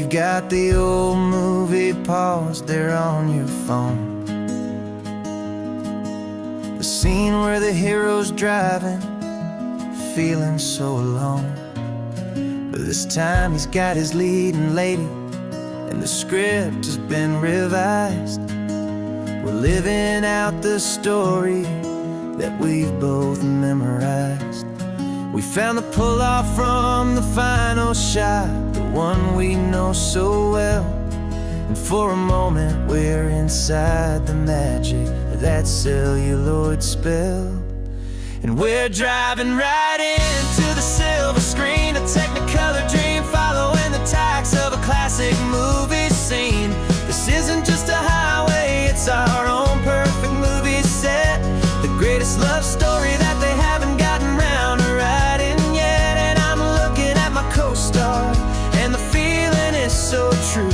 you've got the old movie paused there on your phone. The scene where the hero's driving, feeling so alone. But this time he's got his leading lady, and the script has been revised. We're living out the story that we've both memorized. We found the pull-off from the final shot, the one we know so well. And for a moment we're inside the magic of that celluloid spell. And we're driving right into the silver screen, a technicolor dream following the tacks of a classic movie scene. This isn't just a highway, it's our own perfect movie set, the greatest love story that they haven't gotten round to writing yet. And I'm looking at my co-star, and the feeling is so true.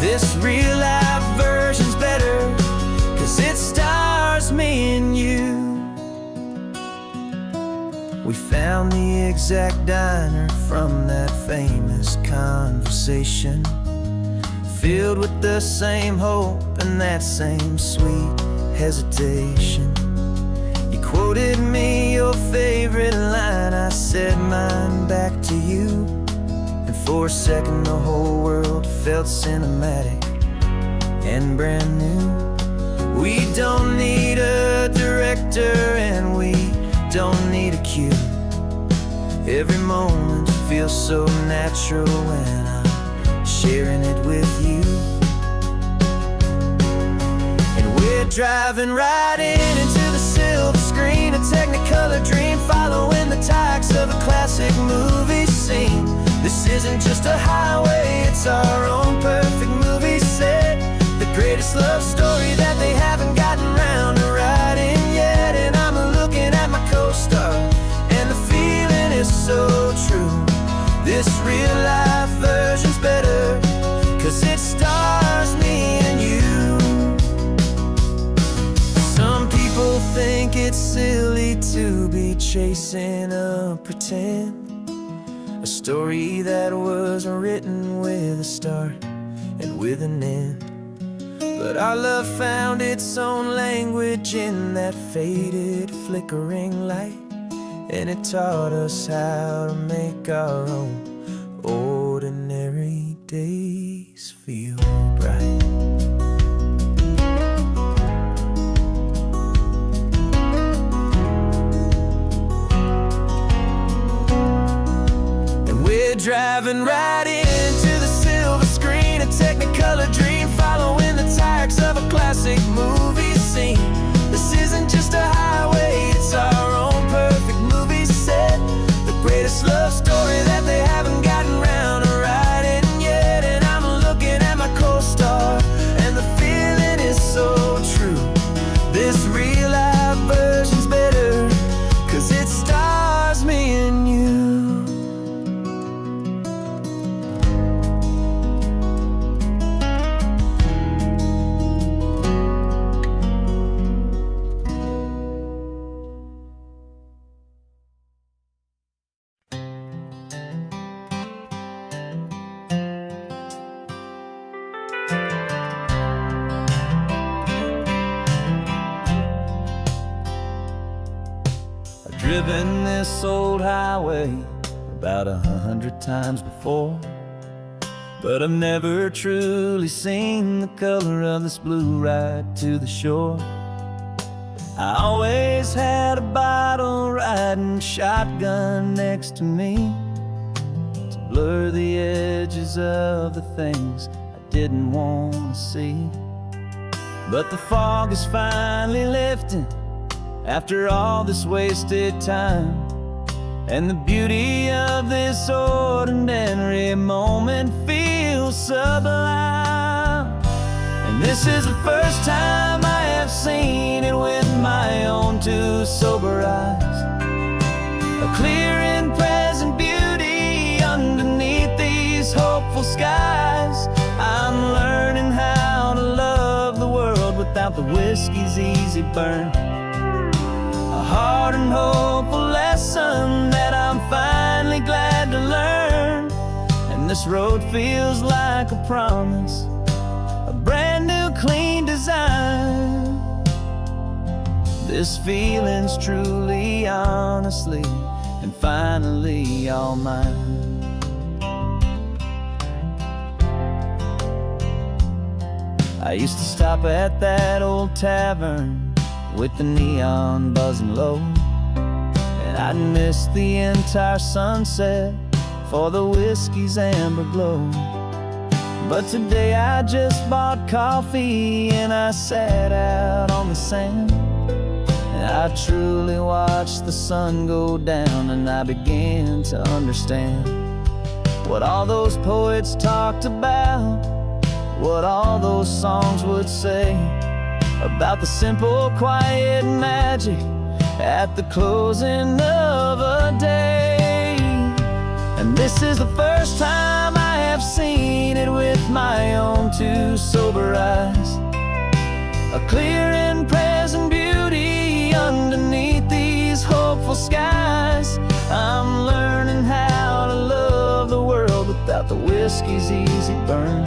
This real life version's better, 'cause it stars me and you. We found the exact diner from that famous conversation, filled with the same hope and that same sweet hesitation. You quoted me your favorite line, I said mine back to you. And for a second the whole world felt cinematic and brand new. We don't need a director and we don't need a cue. Every moment feels so natural when I'm sharing it with you. And we're driving right into the silver screen, a technicolor dream following the tacks of a classic movie scene. This isn't just a highway, it's our own perfect movie set, the greatest love story that they haven't gotten round to writing yet. And I'm looking at my co-star, and the feeling is so true. This real life version's better, 'cause it stars me and you. Some people think it's silly to be chasing a pretend, a story that was written with a start and with an end. But our love found its own language in that faded, flickering light, and it taught us how to make our own ordinary days feel bright. And we're driving right into the silver screen, a technicolor dream following the tacks of a classic movie scene. This isn't just a highway, it's our own perfect movie set, the greatest love story that they haven't gotten round to writing yet. And I'm looking at my co-star, and the feeling is so true. This real life version's better, 'cause it stars me and you. Driven this old highway about 100 times before, but I've never truly seen the color of this blue right to the shore. I always had a bottle riding shotgun next to me to blur the edges of the things I didn't want to see. But the fog is finally lifting after all this wasted time, and the beauty of this ordinary moment feels sublime. And this is the first time I have seen it with my own two sober eyes, a clear and present beauty underneath these hopeful skies. I'm learning how to love the world without the whiskey's easy burn, a hard and hopeful lesson that I'm finally glad to learn. And this road feels like a promise, a brand new clean design. This feeling's truly, honestly, and finally all mine. I used to stop at that old tavern with the neon buzzing low, and I'd miss the entire sunset for the whiskey's amber glow. But today I just bought coffee and I sat out on the sand, and I truly watched the sun go down, and I began to understand what all those poets talked about, what all those songs would say about the simple, quiet magic at the closing of a day. And this is the first time I have seen it with my own two sober eyes, a clear and present beauty underneath these hopeful skies. I'm learning how to love the world without the whiskey's easy burn,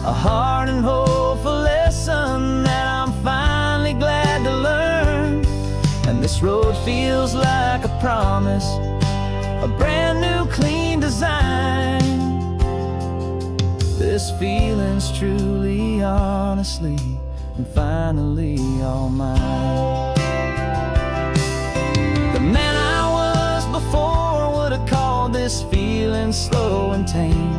a hard and hopeful lesson that I'm finally glad to learn. And this road feels like a promise, a brand new clean design. This feeling's truly, honestly, and finally all mine. The man I was before would have called this feeling slow and tame.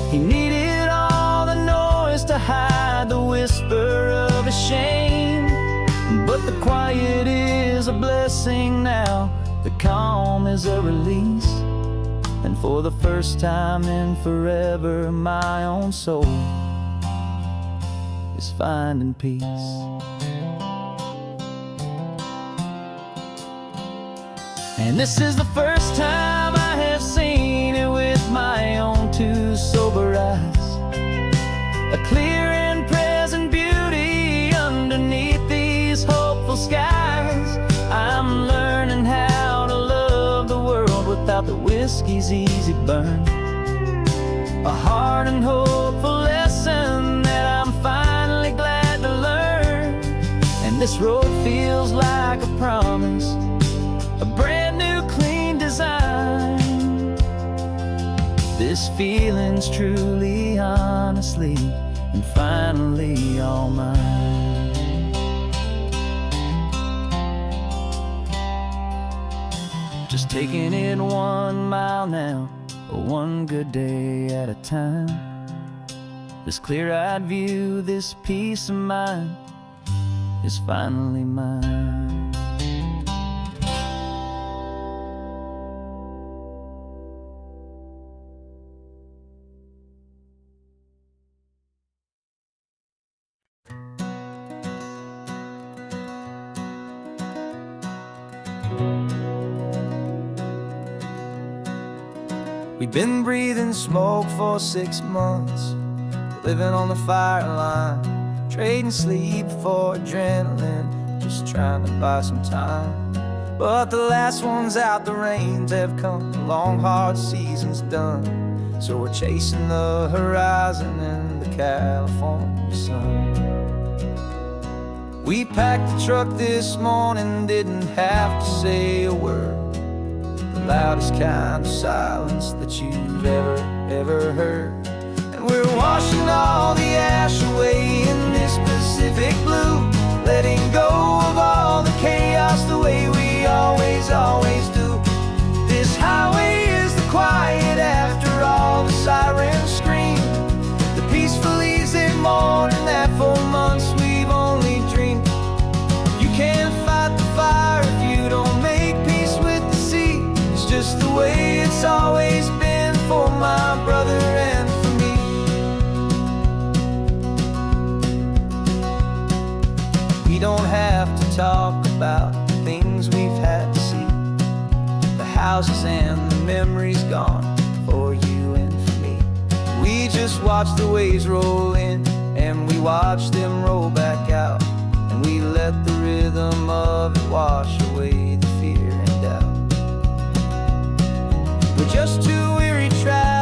He needed all the noise to hide the whisper of his shame. But the quiet is a blessing now, the calm is a release, and for the first time in forever my own soul is finding peace. And this is the first time I have seen it with my own two sober eyes, a clear and present beauty underneath these hopeful skies. I'm learning how to love the world without the whiskey's easy burn, a hard and hopeful lesson that I'm finally glad to learn. And this road feels like a promise, a brand new clean design. This feeling's truly, honestly, and finally all mine. Just taking it 1 mile now, one good day at a time. This clear-eyed view, this peace of mind is finally mine. We've been breathing smoke for 6 months, living on the fire line, trading sleep for adrenaline, just trying to buy some time. But the last one's out, the rains have come, the long hard season's done, so we're chasing the horizon in the California sun. We packed the truck this morning, didn't have to say a word, the loudest kind of silence that you've ever heard. And we're washing all the ash away in this Pacific blue, letting go of all the chaos the way we always do. This highway is the quiet after all the sirens scream, the peaceful easy morning that for months we've only dreamed. You can't fight the fire if you don't make peace with the sea. It's just the way it's always been for my brother and for me. We don't have to talk about the things we've had to see, the houses and the memories gone for you and for me. We just watch the waves roll in and we watch them roll back out, and we let the rhythm of it wash away the fear and doubt. We're just two weary travelers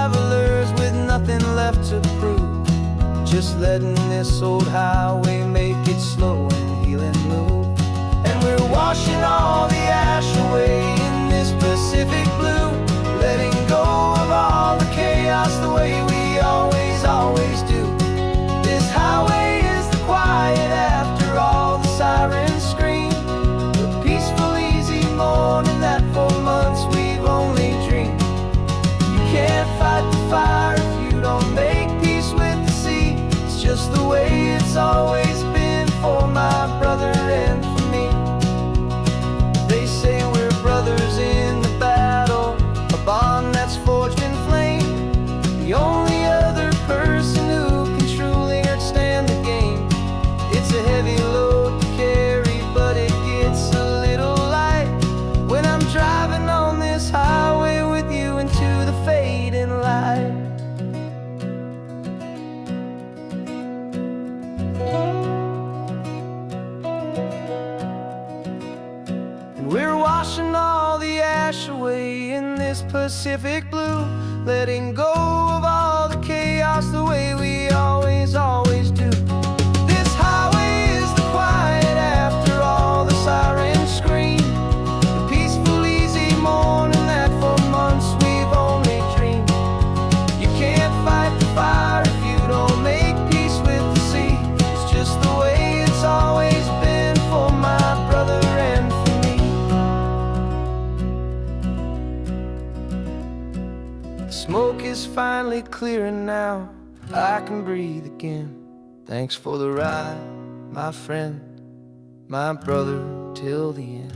just letting this old highway make its slow and healing move. And we're washing all the ash away in this Pacific blue, letting go of all the chaos the way we always, always do. This highway is the quiet after all the sirens scream, the peaceful, easy morning that for months we've only dreamed. You can't fight the fire if you don't make peace with the sea. It's just the way it's always been for my brother and for me. They say we're brothers in the battle, a bond that's forged in flame. The only other person who can truly understand the game. It's a heavy load to carry, but it gets a little light when I'm driving on this highway with you into the fading light. And we're washing all the ash away in this Pacific blue, letting go of all the chaos the way we always, always do. This highway is the quiet after all the sirens scream, the peaceful, easy morning that for months we've only dreamed. You can't fight the fire if you don't make peace with the sea. It's just the way it's always been for my brother and for me. The smoke is finally clearing now, I can breathe again. Thanks for the ride, my friend, my brother, till the end.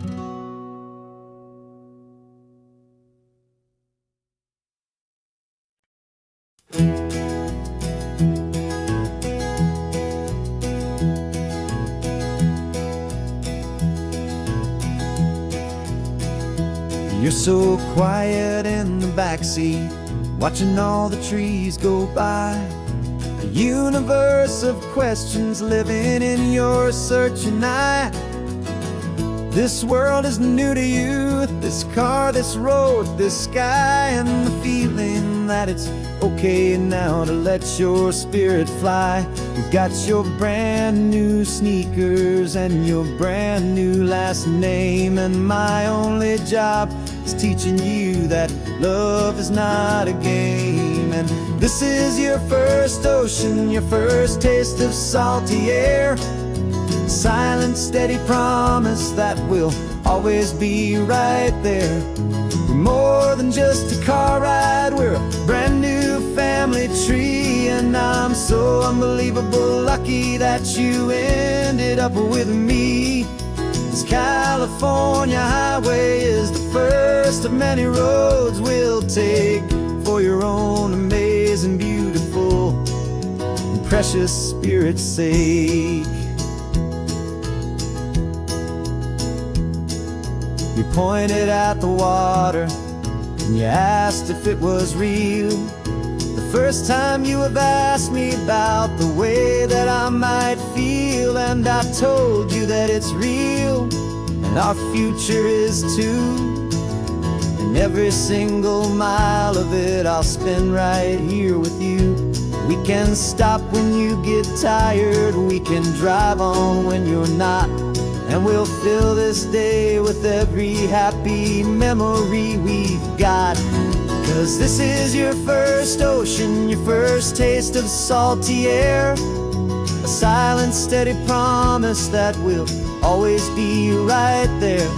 You're so quiet in the backseat, watching all the trees go by. A universe of questions living in your searching eye. This world is new to you, this car, this road, this sky, and the feeling that it's okay now to let your spirit fly. You've got your brand new sneakers and your brand new last name, and my only job is teaching you that love is not a game. And this is your first ocean, your first taste of salty air, silent, steady promise that we'll always be right there. We're more than just a car ride, we're a brand new family tree, and I'm so unbelievable lucky that you ended up with me. This California highway is the first of many roads we'll take for your own amazing, beautiful, and precious spirit's sake. You pointed at the water and you asked if it was real. The first time you have asked me about the way that I might feel, and I told you that it's real and our future is too. And every single mile of it I'll spend right here with you. We can stop when you get tired, we can drive on when you're not, and we'll fill this day with every happy memory we've got. 'Cause this is your first ocean, your first taste of salty air, a silent, steady promise that we'll always be right there.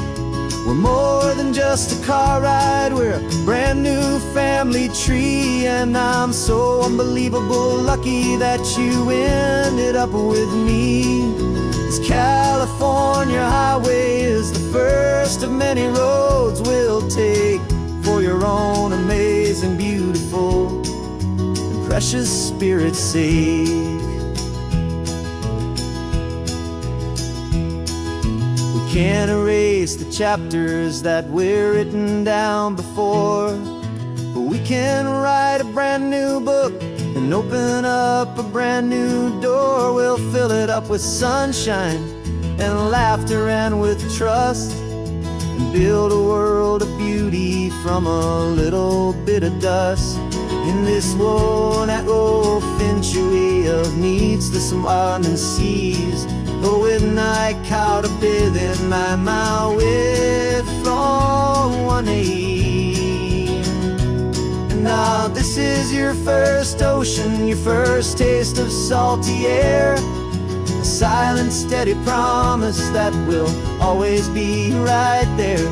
We're more than just a car ride, we're a brand new family tree, and I'm so unbelievable lucky that you ended up with me. This California highway is the first of many roads we'll take for your own amazing, beautiful, and precious spirit's sake. We can't erase the chapters that were written down before, but we can write a brand new book and open up a brand new door. We'll fill it up with sunshine and laughter and with trust, and build a world of beauty from a little bit of dust. In this worn-out old century of needs, the surrounding seas, though with night caught a bit in my way from one aim. And now this is your first ocean, your first taste of salty air, a silent, steady promise that will always be right there.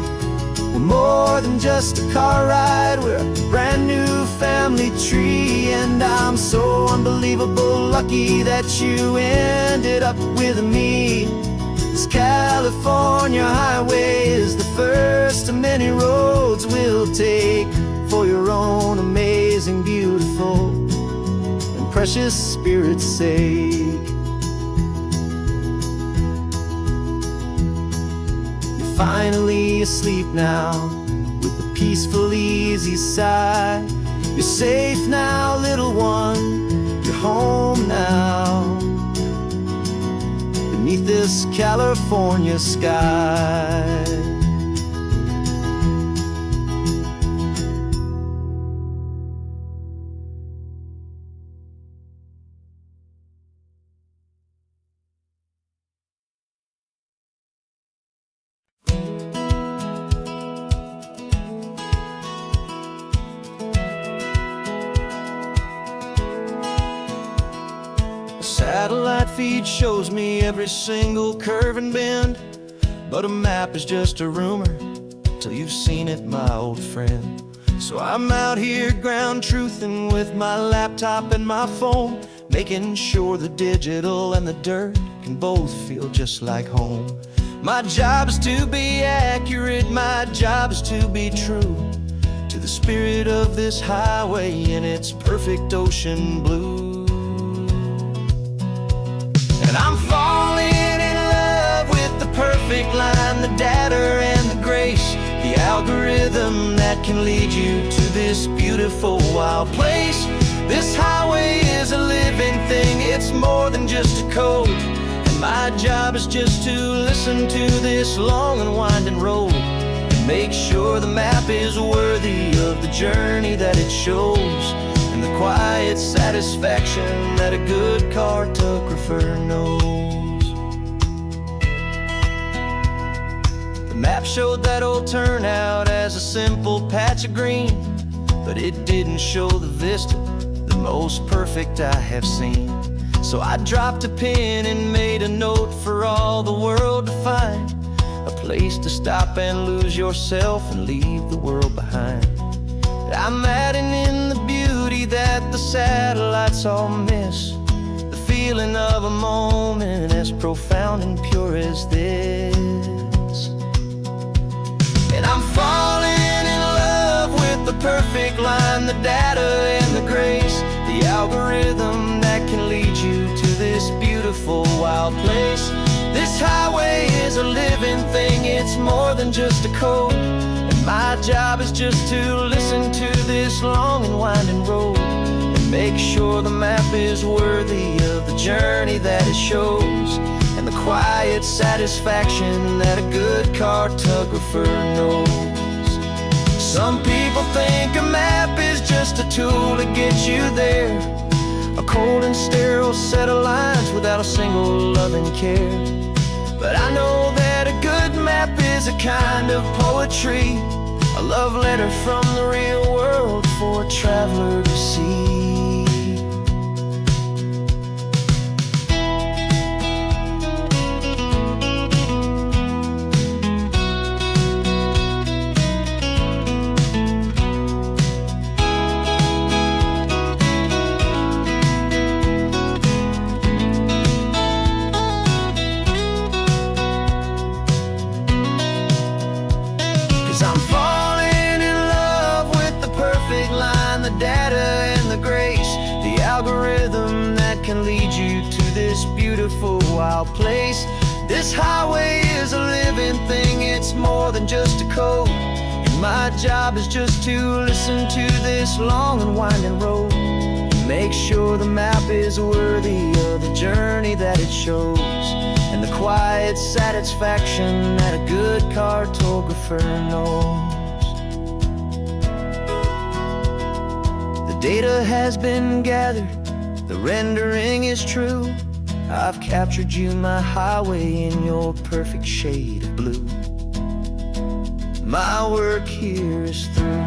We're more than just a car ride, we're a brand new family tree. And I'm so unbelievable lucky that you ended up with me. This California highway is the first of many roads we'll take for your own amazing, beautiful, and precious spirit's sake. Finally asleep now, with a peaceful, easy sigh. You're safe now, little one, you're home now, beneath this California sky. Satellite feed shows me every single curve and bend, but a map is just a rumor till you've seen it, my old friend. So I'm out here ground truthing with my laptop and my phone, making sure the digital and the dirt can both feel just like home. My job is to be accurate, my job is to be true to the spirit of this highway in its perfect ocean blue. And I'm falling in love with the perfect line, the data and the grace, the algorithm that can lead you to this beautiful wild place. This highway is a living thing, it's more than just a code. And my job is just to listen to this long and winding road and make sure the map is worthy of the journey that it shows, and the quiet satisfaction that a good cartographer knows. The map showed that old turnout as a simple patch of green, but it didn't show the vista, the most perfect I have seen. So I dropped a pin and made a note for all the world to find, a place to stop and lose yourself and leave the world behind. I'm adding in the beauty that the satellites all miss, the feeling of a moment as profound and pure as this. And I'm falling in love with the perfect line, the data and the grace, the algorithm that can lead you to this beautiful wild place. This highway is a living thing, it's more than just a code. My job is just to listen to this long and winding road and make sure the map is worthy of the journey that it shows, and the quiet satisfaction that a good cartographer knows. Some people think a map is just a tool to get you there, a cold and sterile set of lines without a single loving care. But I know that a good map is a kind of poetry, a love letter from the real world for a traveler to see. 'Cause I'm falling in love with the perfect line, the data and the grace, the algorithm that can lead you to this beautiful wild place. This highway is a living thing, it's more than just a code. And my job is just to listen to this long and winding road, make sure the map is worthy of the journey that it shows, and the quiet satisfaction that a good cartographer knows. The data has been gathered, the rendering is true. I've captured you, my highway, in your perfect shade of blue. My work here is through.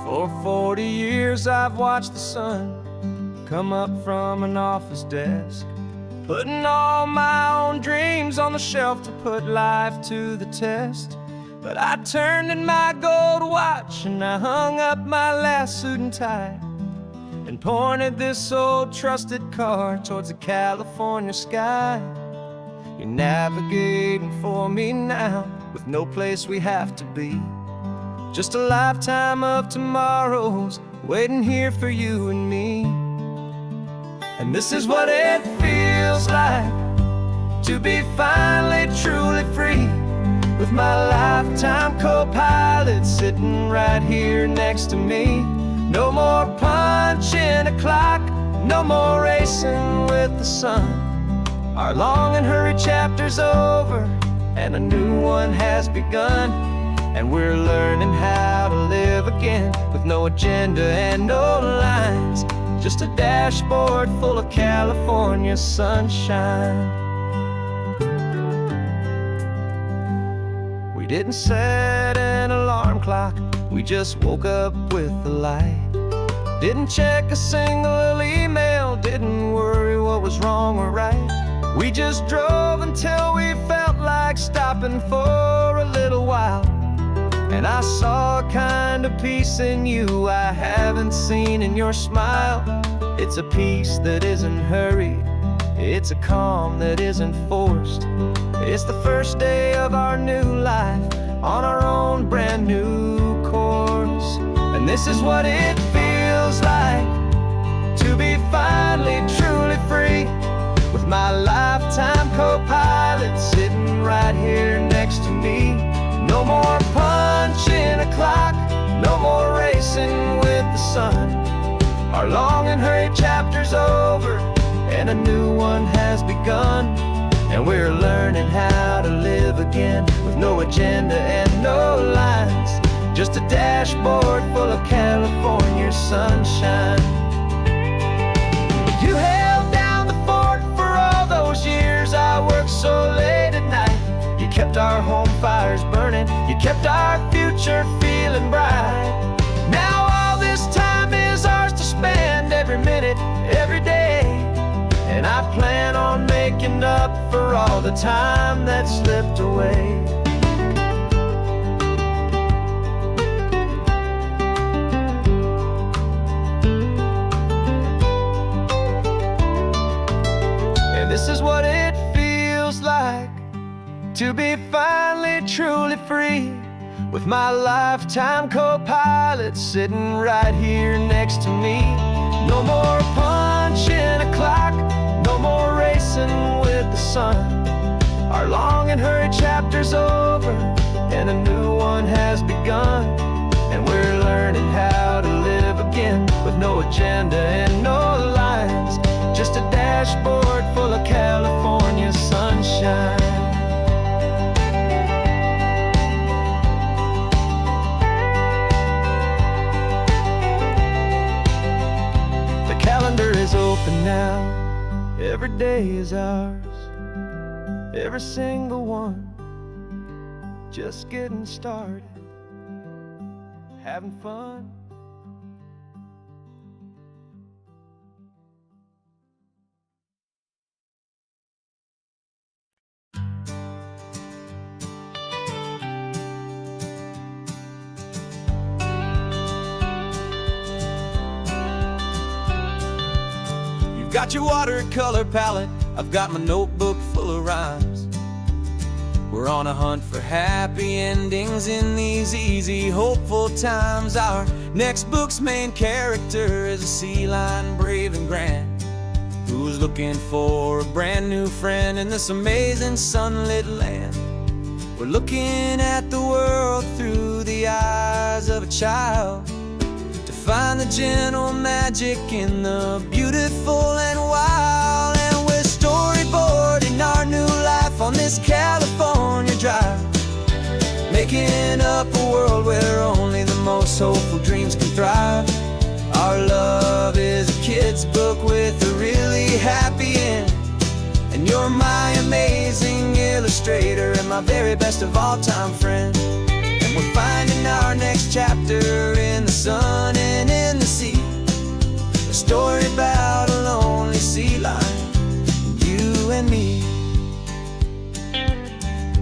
For 40 years I've watched the sun come up from an office desk, putting all my own dreams on the shelf to put life to the test. But I turned in my gold watch and I hung up my last suit and tie, and pointed this old trusted car towards the California sky. You're navigating for me now, with no place we have to be. Just a lifetime of tomorrows waiting here for you and me. And this is what it feels like to be finally truly free, with my lifetime co-pilot sitting right here next to me. No more punching a clock, no more racing with the sun. Our long and hurried chapter's over and a new one has begun. And we're learning how to live again, with no agenda and no lines, just a dashboard full of California sunshine. We didn't set an alarm clock, we just woke up with the light. Didn't check a single email, didn't worry what was wrong or right. We just drove until we felt like stopping for a little while. And I saw a kind of peace in you I haven't seen in your smile. It's a peace that isn't hurried, it's a calm that isn't forced. It's the first day of our new life on our own brand new course. And this is what it feels like to be finally truly free, with my lifetime co-pilot sitting right here next to me. No more punching a clock, no more racing with the sun. Our long and hurried chapter's over and a new one has begun. And we're learning how to live again, with no agenda and no lines, just a dashboard full of California sunshine. You held down the fort for all those years I worked so late at night. You kept our home fires burning, you kept our future feeling bright. Now all this time is ours to spend, every minute, every day. And I plan on making up for all the time that slipped away. And this is what it feels like to be finally truly free, with my lifetime co-pilot sitting right here next to me. No more punching a clock, no more racing with the sun. Our long and hurried chapter's over and a new one has begun. And we're learning how to live again, with no agenda and no lines, just a dashboard full of California sunshine. Calendar is open now, every day is ours, every single one, just getting started, having fun. Got your watercolor palette, I've got my notebook full of rhymes. We're on a hunt for happy endings in these easy, hopeful times. Our next book's main character is a sea lion, brave and grand, who who's looking for a brand new friend in this amazing sunlit land. We're looking at the world through the eyes of a child, to find the gentle magic in the beautiful and wild. And we're storyboarding our new life on this California drive, making up a world where only the most hopeful dreams can thrive. Our love is a kid's book with a really happy end, and you're my amazing illustrator and my very best of all time friend. And we're finding our next chapter in the sun and in the sea, a story about a lonely sea lion, you and me.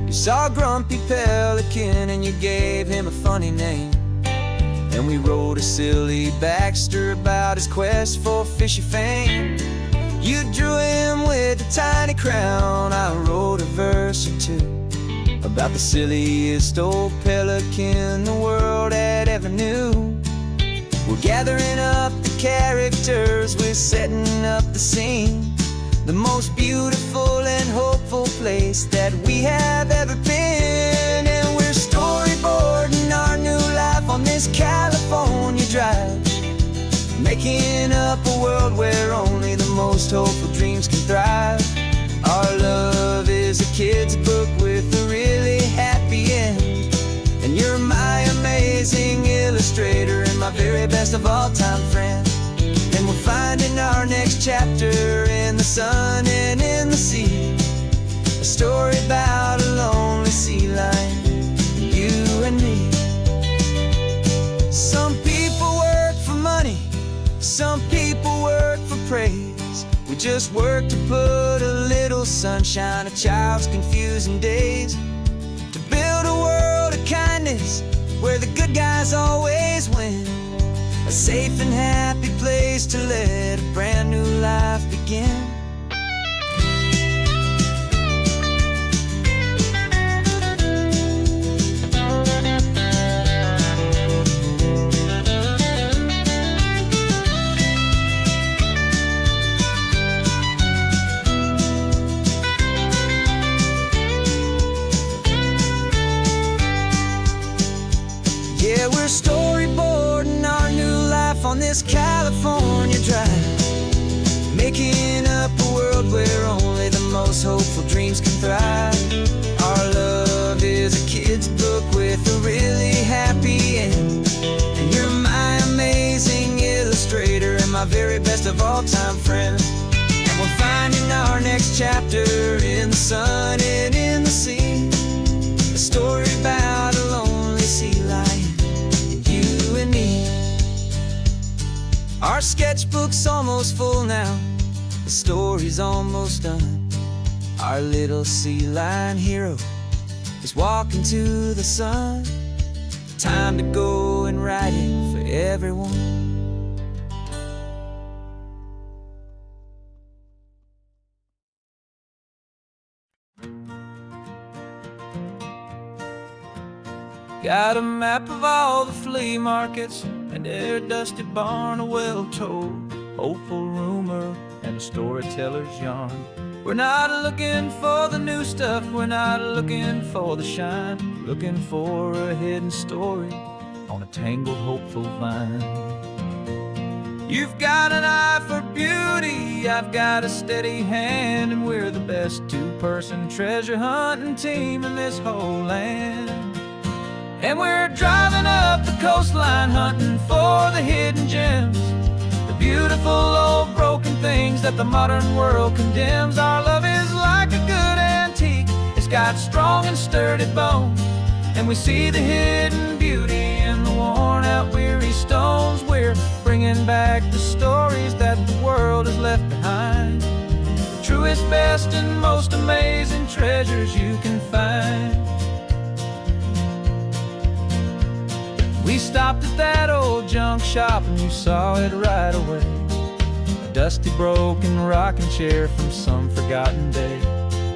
You saw a grumpy pelican and you gave him a funny name, and we wrote a silly Baxter about his quest for fishy fame. You drew him with a tiny crown, I wrote a verse or two about the silliest old pelican the world had ever knew. We're gathering up the characters, we're setting up the scene, the most beautiful and hopeful place that we have ever been. And we're storyboarding our new life on this California drive, making up a world where only the most hopeful dreams can thrive. Our love is a kid's book with a really happy end, and you're my amazing illustrator and my very best of all time friend. And we're finding our next chapter in the sun and in the sea, a story about a lonely sea lion, you and me. Some people work for money, some people work for praise. We just work to put a little sunshine in a child's confusing days, to build a world of kindness where the good guys always win, a safe and happy place to let a brand new life begin. Yeah, we're storyboarding our new life on this California drive, making up a world where only the most hopeful dreams can thrive. Our love is a kid's book with a really happy end, and you're my amazing illustrator and my very best of all time friend. And we're finding our next chapter in the sun and in the sea, a story about a lonely sea lion, you and me. Our sketchbook's almost full now, the story's almost done. Our little sea lion hero is walking to the sun. Time to go and write it for everyone. Got a map of all the flea markets and their dusty barn, a well-told hopeful rumor and a storyteller's yarn. We're not looking for the new stuff, we're not looking for the shine, looking for a hidden story on a tangled hopeful vine. You've got an eye for beauty, I've got a steady hand, and we're the best two-person treasure hunting team in this whole land. And we're driving up the coastline hunting for the hidden gems, the beautiful old broken things that the modern world condemns. Our love is like a good antique, it's got strong and sturdy bones, and we see the hidden beauty in the worn out weary stones. We're bringing back the stories that the world has left behind, the truest, best, and most amazing treasures you can find. We stopped at that old junk shop and you saw it right away, a dusty broken rocking chair from some forgotten day.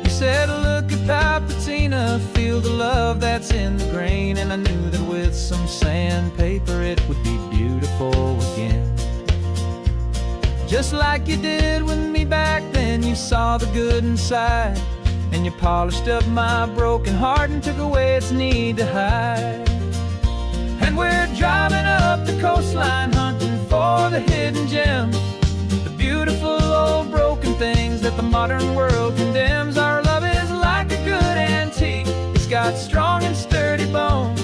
You said, look at Papatina, feel the love that's in the grain, and I knew that with some sandpaper it would be beautiful again. just like you did with me back then. You saw the good inside, and you polished up my broken heart and took away its need to hide. And we're driving up the coastline, hunting for the hidden gems, the beautiful old broken things that the modern world condemns. Our love is like a good antique, it's got strong and sturdy bones,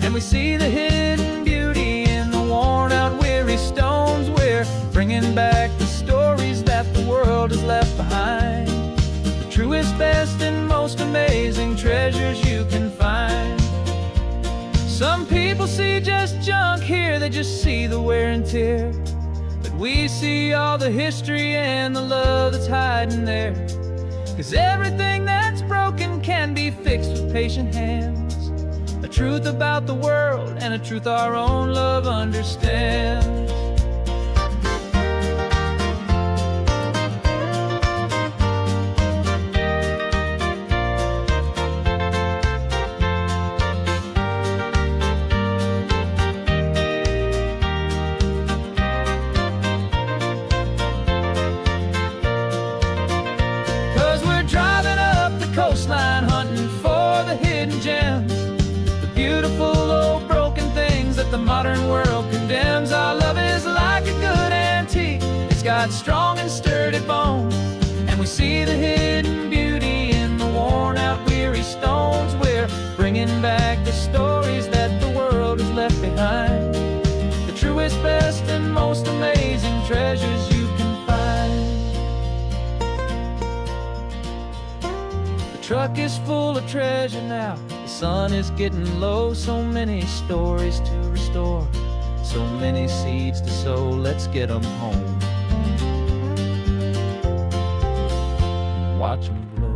and we see the hidden beauty in the worn out weary stones. We're bringing back the stories that the world has left behind, the truest, best, and most amazing treasures you can find. Some people see just junk here, they just see the wear and tear, but we see all the history and the love that's hiding there. 'Cause everything that's broken can be fixed with patient hands, a truth about the world and a truth our own love understands. 'Cause we're driving up the coastline, hunting for the hidden gems, the beautiful old broken things that the modern world condemns. Our love is like a good antique, it's got strong and sturdy bones, and we see the hidden beauty in the worn out weary stones. We're bringing back the stories that the world has left behind, the truest, best, and most amazing treasures you can find. The truck is full of treasure now, the sun is getting low. So many stories to restore, so many seeds to sow. Let's get them home, watch them blow.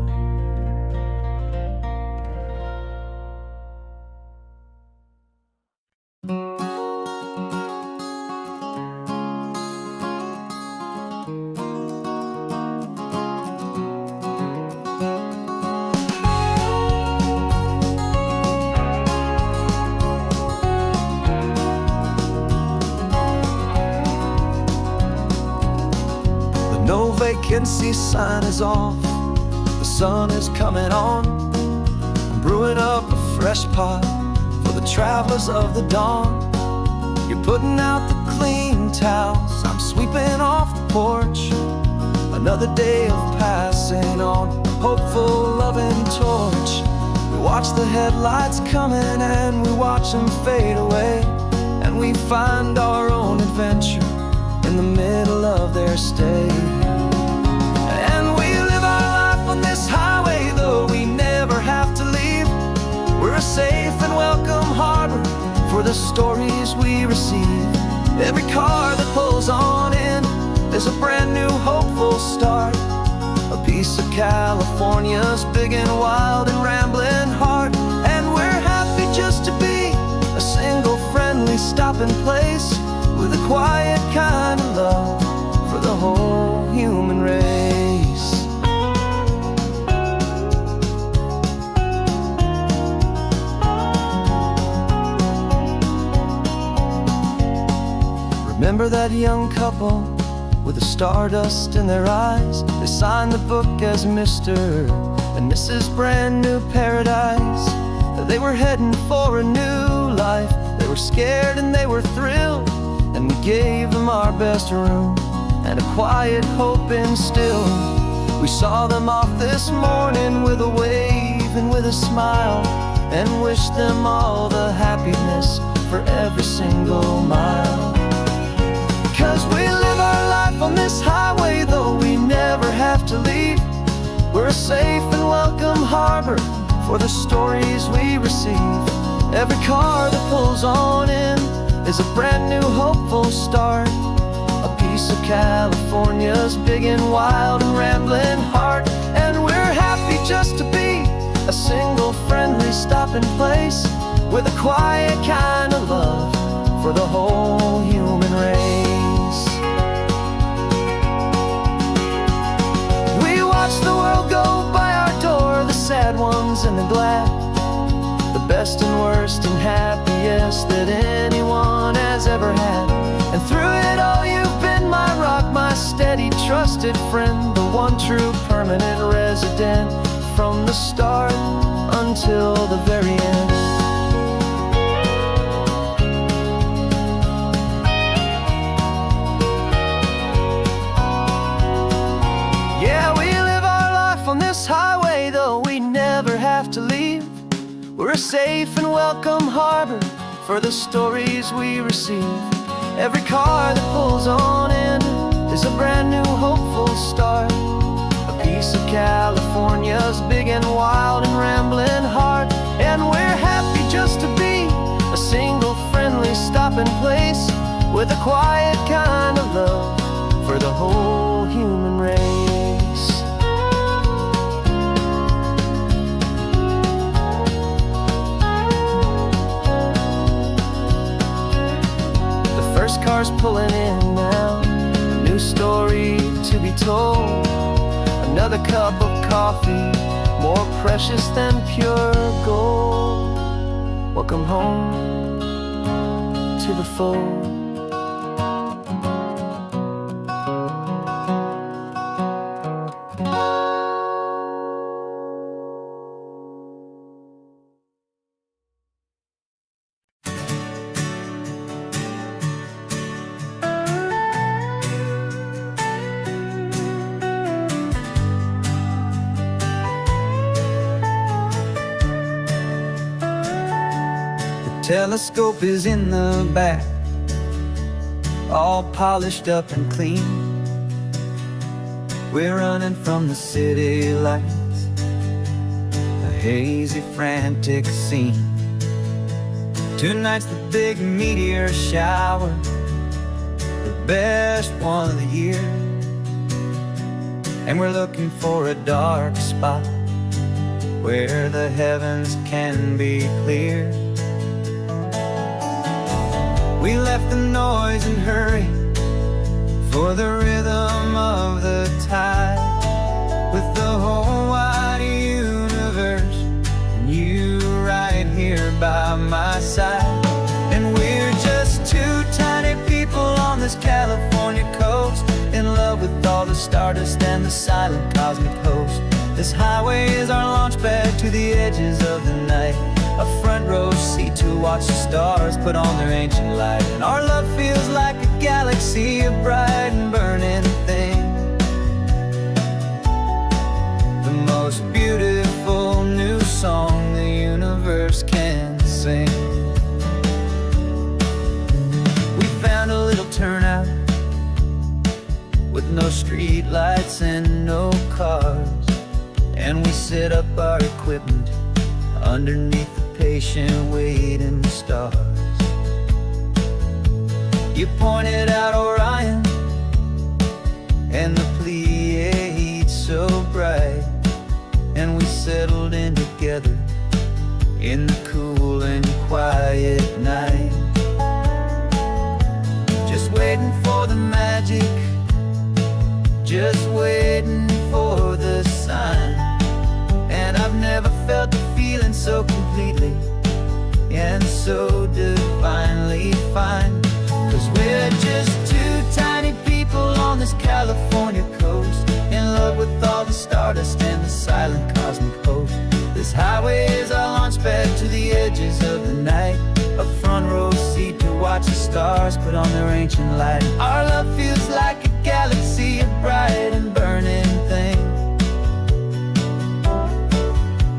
No vacancy sign is off, the sun is coming on. I'm brewing up a fresh pot for the travelers of the dawn. You're putting out the clean towels, I'm sweeping off the porch. Another day of passing on, hopeful, loving torch. We watch the headlights coming and we watch them fade away, and we find our own adventure in the middle of their stay. And we live our life on this highway, though we never have to leave. We're a safe and welcome harbor for the stories we receive. Every car that pulls on in is a brand new hopeful start, a piece of California's big and wild and rambling heart. And we're happy just to be a single friendly stopping place, with a quiet kind of love for the whole human race. Remember that young couple with the stardust in their eyes? They signed the book as Mr. and Mrs. Brand New Paradise. They were heading for a new life, they were scared and they were thrilled, and we gave them our best room and a quiet hope instilled. We saw them off this morning with a wave and with a smile, and wished them all the happiness for every single mile. 'Cause we live our life on this highway, though we never have to leave. We're a safe and welcome harbor for the stories we receive. Every car that pulls on in is a brand new hopeful start, a piece of California's big and wild and rambling heart. And we're happy just to be a single friendly stopping place, with a quiet kind of love for the whole human race. We watch the world go by our door, the sad ones and the glad, the best and worst and happiest that anyone has ever had. And through it all you've been my rock, my stay. trusted friend, the one true permanent resident, from the start until the very end. Yeah, we live our life on this highway, though we never have to leave. We're a safe and welcome harbor for the stories we receive. Every car that pulls on in is a brand new hopeful start, a piece of California's big and wild and rambling heart. And we're happy just to be a single friendly stopping place, with a quiet kind of love for the whole human race. First car's pulling in now, a new story to be told. Another cup of coffee, more precious than pure gold. Welcome home to the fold. Telescope is in the back, all polished up and clean. We're running from the city lights, a hazy, frantic scene. Tonight's the big meteor shower, the best one of the year. And we're looking for a dark spot where the heavens can be clear. We left the noise and hurry for the rhythm of the tide, with the whole wide universe and you right here by my side. And we're just two tiny people on this California coast, in love with all the stardust and the silent cosmic host. This highway is our launch pad to the edges of the night, a front row seat to watch the stars put on their ancient light. And our love feels like a galaxy, a bright and burning thing, the most beautiful new song the universe can sing. We found a little turnout with no street lights and no cars, and we set up our equipment underneath the patient waiting stars. You pointed out Orion and the Pleiades so bright, and we settled in together in the cool and quiet night, just waiting for the magic, just waiting for the sign. And I've never felt the feeling so completely and so divinely fine, 'cause we're just two tiny people on this California coast, in love with all the stardust and the silent cosmic host. This highway is our launch pad to the edges of the night, a front row seat to watch the stars put on their ancient light. Our love feels like a galaxy, a bright and burning thing,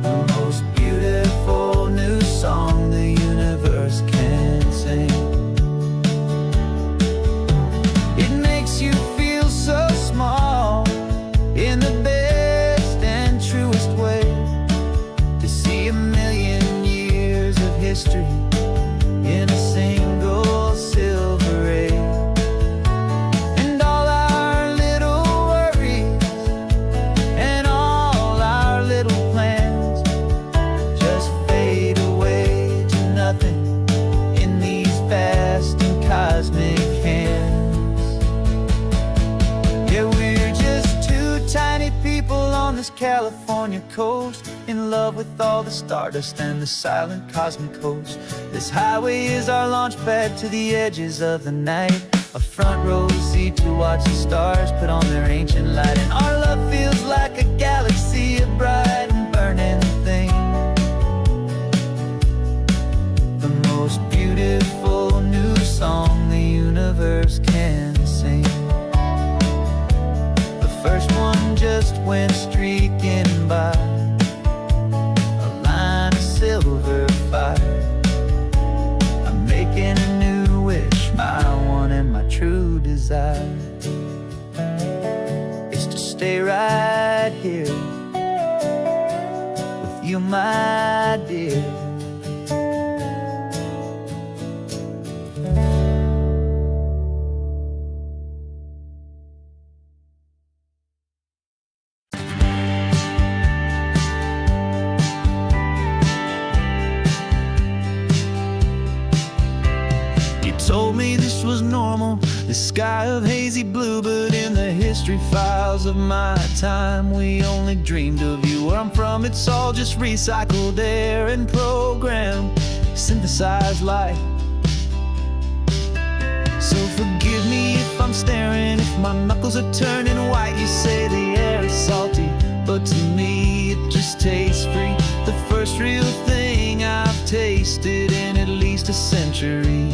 the most beautiful new song the universe can sing. It makes you feel so small in the best and truest way, to see a million years of history in a single silver ray. And all our little worries and all our little plans just fade away to nothing in these vast and cosmic hands. Yeah, we're just two tiny people on this California coast, in love with all the stardust and the silent cosmic host. This highway is our launch pad to the edges of the night, a front row seat to watch the stars put on their ancient light. And our love feels like a galaxy of bright and burning things, the most beautiful new song the universe can sing. The first one just went streaking by, a line of silver fire. I'm making a new wish, my one and my true desire is to stay right here with you, my dear. Told me this was normal, this sky of hazy blue, but in the history files of my time, we only dreamed of you. Where I'm from, it's all just recycled air and programmed, synthesized light. So forgive me if I'm staring, if my knuckles are turning white. You say the air is salty, but to me it just tastes free. The first real thing I've tasted in at least a century.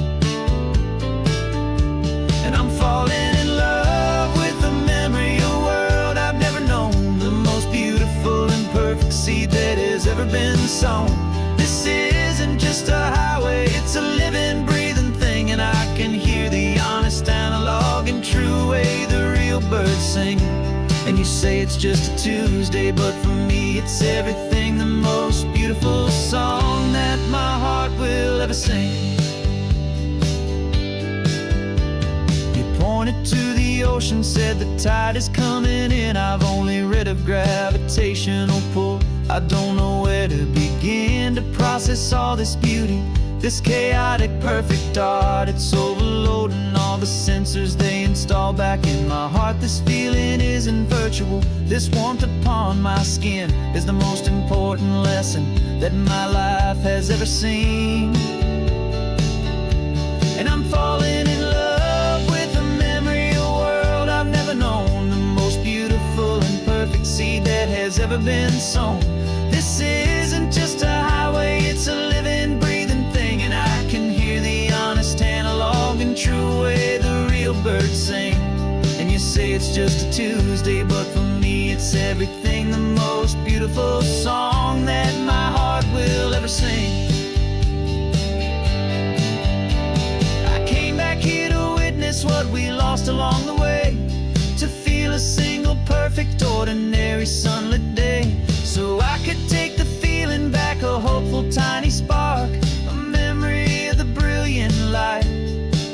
And I'm falling in love with the memory of a world I've never known, the most beautiful and perfect seed that has ever been sown. This isn't just a highway, it's a living, breathing thing. And I can hear the honest, analog and true way the real birds sing. And you say it's just a Tuesday, but for me it's everything, the most beautiful song that my heart will ever sing. Pointed to the ocean, said the tide is coming in. I've only read of gravitational pull, I don't know where to begin to process all this beauty, this chaotic perfect art. It's overloading all the sensors they install back in my heart. This feeling isn't virtual, this warmth upon my skin is the most important lesson that my life has ever seen. And I'm falling in love with a memory of a world I've never known, the most beautiful and perfect seed that has ever been sown. This isn't just a highway, it's a living, breathing thing. And I can hear the honest, analog and true way the real birds sing. And you say it's just a Tuesday, but for me it's everything, the most beautiful song that my heart will ever sing. Here to witness what we lost along the way, to feel a single perfect ordinary sunlit day, so I could take the feeling back, a hopeful tiny spark, a memory of the brilliant light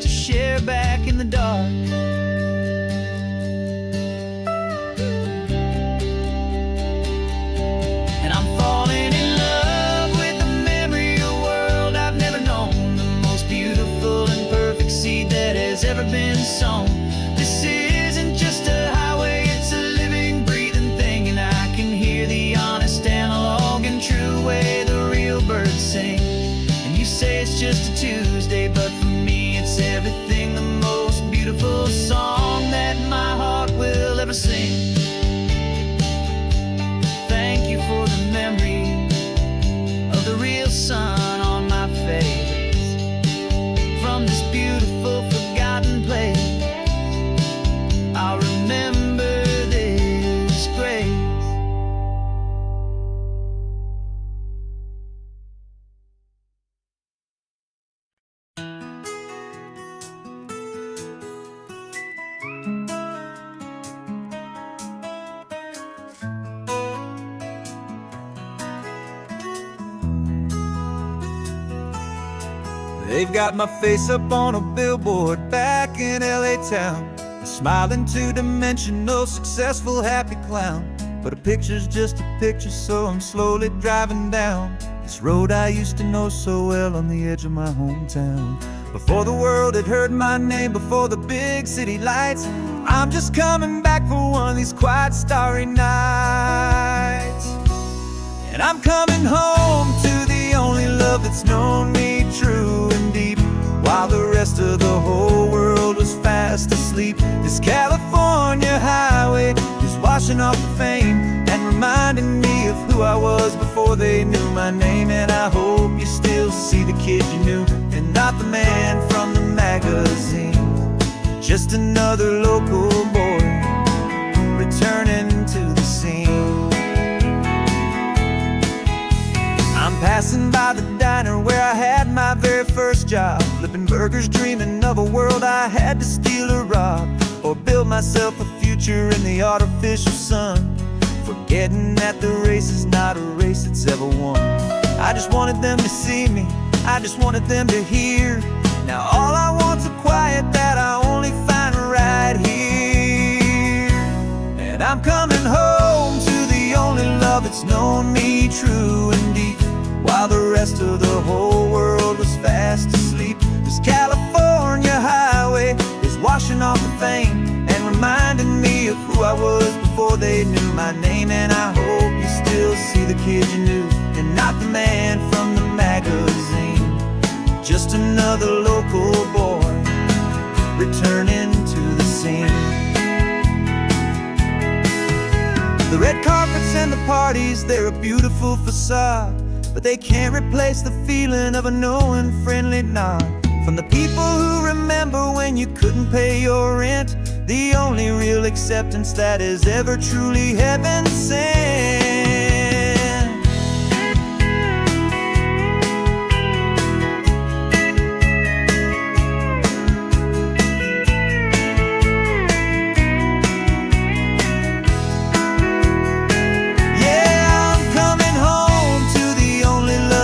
to share back in the dark. And I'm falling in love with the memory of a world I've never known, the most beautiful and perfect seed that has ever been sown. This isn't just a highway, it's a living, breathing thing. And I can hear the honest, analog and true way the real birds sing. And you say it's just a Tuesday, but for me it's everything, the most beautiful song that my heart will ever sing. Thank you for the memory of the real sun on my face, from this beautiful forgotten place. I'll remember this grace. They've got my face up on a billboard back in LA town, smiling two-dimensional, successful, happy clown. But a picture's just a picture, so I'm slowly driving down this road I used to know so well on the edge of my hometown. Before the world had heard my name, before the big city lights, I'm just coming back for one of these quiet, starry nights. And I'm coming home to the only love that's known me true and deep, while the rest of the whole world was fast sleep. This California highway is washing off the fame and reminding me of who I was before they knew my name. And I hope you still see the kid you knew and not the man from the magazine. Just another local boy returning to the scene. I'm passing by the diner where I had my very first job, flipping burgers, dreaming of a world I had to steal or rob, or build myself a future in the artificial sun, forgetting that the race is not a race that's ever won. I just wanted them to see me, I just wanted them to hear. Now all I want's a quiet that I only find right here. And I'm coming home to the only love that's known me true and deep, while the rest of the whole world was fast asleep. This California highway is washing off the fame and reminding me of who I was before they knew my name. And I hope you still see the kid you knew and not the man from the magazine. Just another local boy returning to the scene. The red carpets and the parties, they're a beautiful facade, but they can't replace the feeling of a knowing, friendly nod from the people who remember when you couldn't pay your rent. The only real acceptance that is ever truly heaven sent.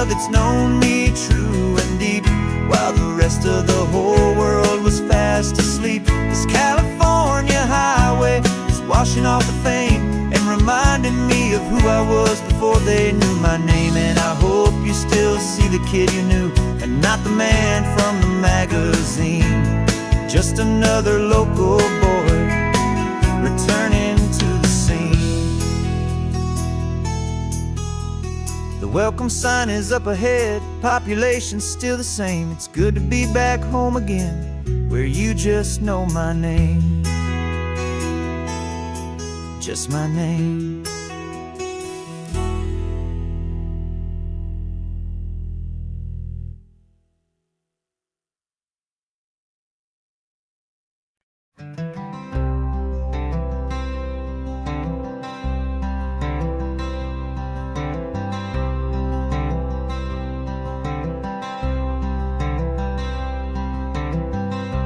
It's known me true and deep, while the rest of the whole world was fast asleep. This California highway is washing off the fame and reminding me of who I was before they knew my name. And I hope you still see the kid you knew and not the man from the magazine. Just another local boy returning to the scene. The welcome sign is up ahead, population's still the same. It's good to be back home again, where you just know my name. Just my name.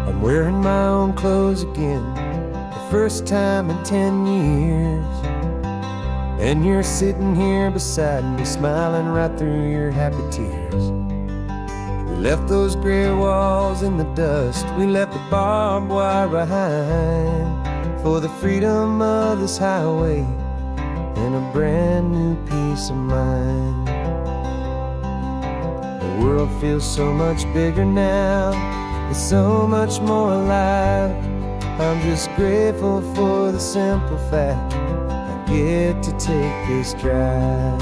I'm wearing my own clothes again, the first time in 10 years. And you're sitting here beside me, smiling right through your happy tears. We left those gray walls in the dust, we left the barbed wire behind, for the freedom of this highway and a brand new peace of mind. The world feels so much bigger now, it's so much more alive. I'm just grateful for the simple fact I get to take this drive.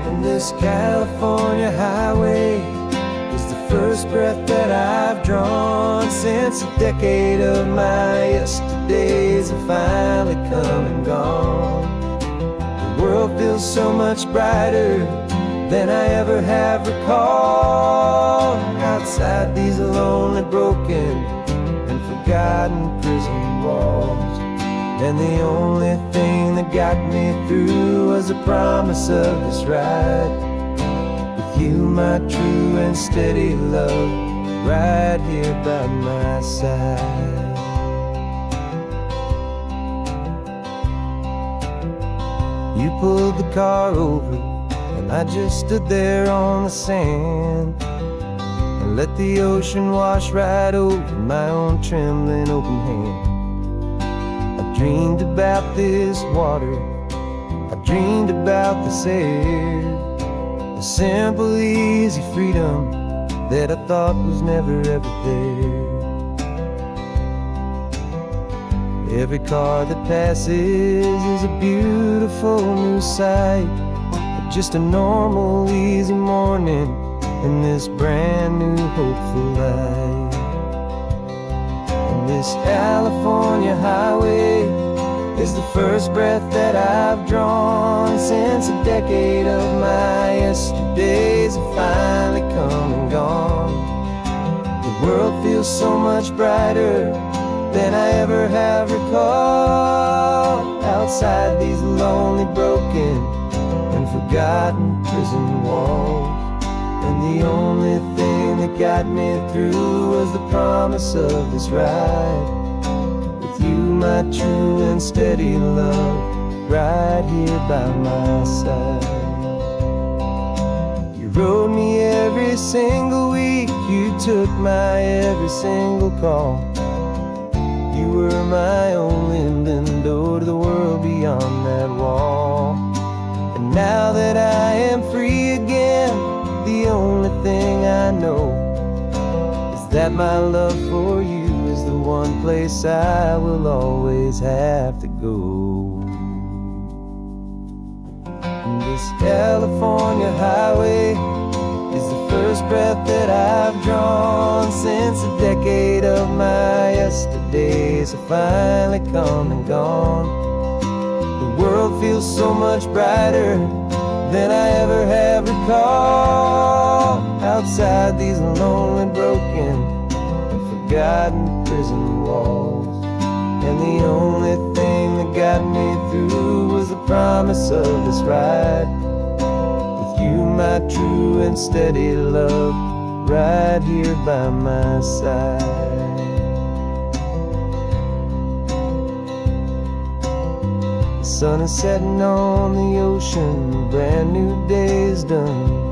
And this California highway is the first breath that I've drawn since a decade of my yesterdays have finally come and gone. The world feels so much brighter than I ever have recalled. Outside these lonely, broken, and forgotten prison walls, and the only thing that got me through was the promise of this ride with you, my true and steady love, right here by my side. You pulled the car over and I just stood there on the sand and let the ocean wash right over my own trembling open hand. I dreamed about this water, I dreamed about this air, the simple, easy freedom that I thought was never ever there. Every car that passes is a beautiful new sight, just a normal, easy morning in this brand new, hopeful life. And This California highway is the first breath that I've drawn since a decade of my yesterdays have finally come and gone. The world feels so much brighter than I ever have recalled. Outside these lonely, broken, and forgotten prison walls. And the only thing that got me through was the promise of this ride. With you, my true and steady love, right here by my side. You rode me every single week, you took my every single call. You were my only window to the world beyond that wall. And now that I am free again, the only thing I know is that my love for you is the one place I will always have to go. And this California highway is the first breath that I've drawn since a decade of my yesterdays have finally come and gone. The world feels so much brighter than I ever have recalled. Outside these lonely, broken, and forgotten prison walls. And the only thing that got me through was the promise of this ride. With you, my true and steady love, right here by my side. The sun is setting on the ocean, a brand new day is done.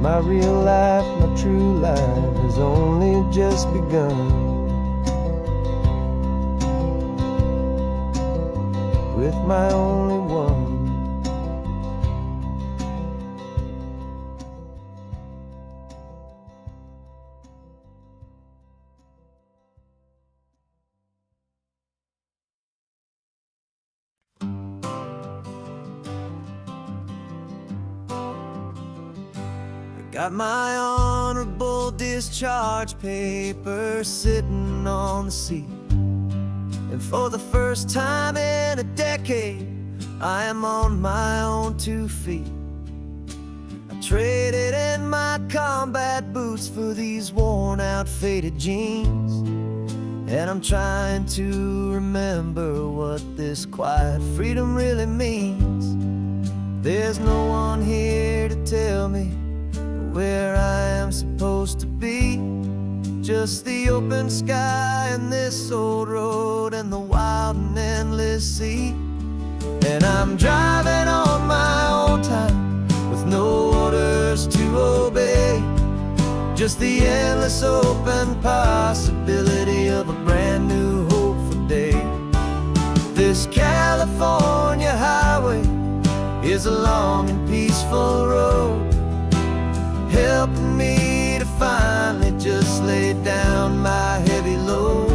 My real life, my true life has only just begun. With my only one. Got my honorable discharge paper sitting on the seat. And for the first time in a decade, I am on my own 2 feet. I traded in my combat boots for these worn out, faded jeans. And I'm trying to remember what this quiet freedom really means. There's no one here to tell me where I am supposed to be. Just the open sky and this old road and the wild and endless sea. And I'm driving on my own time with no orders to obey. Just the endless open possibility of a brand new hopeful day. This California highway is a long and peaceful road, helping me to finally just lay down my heavy load.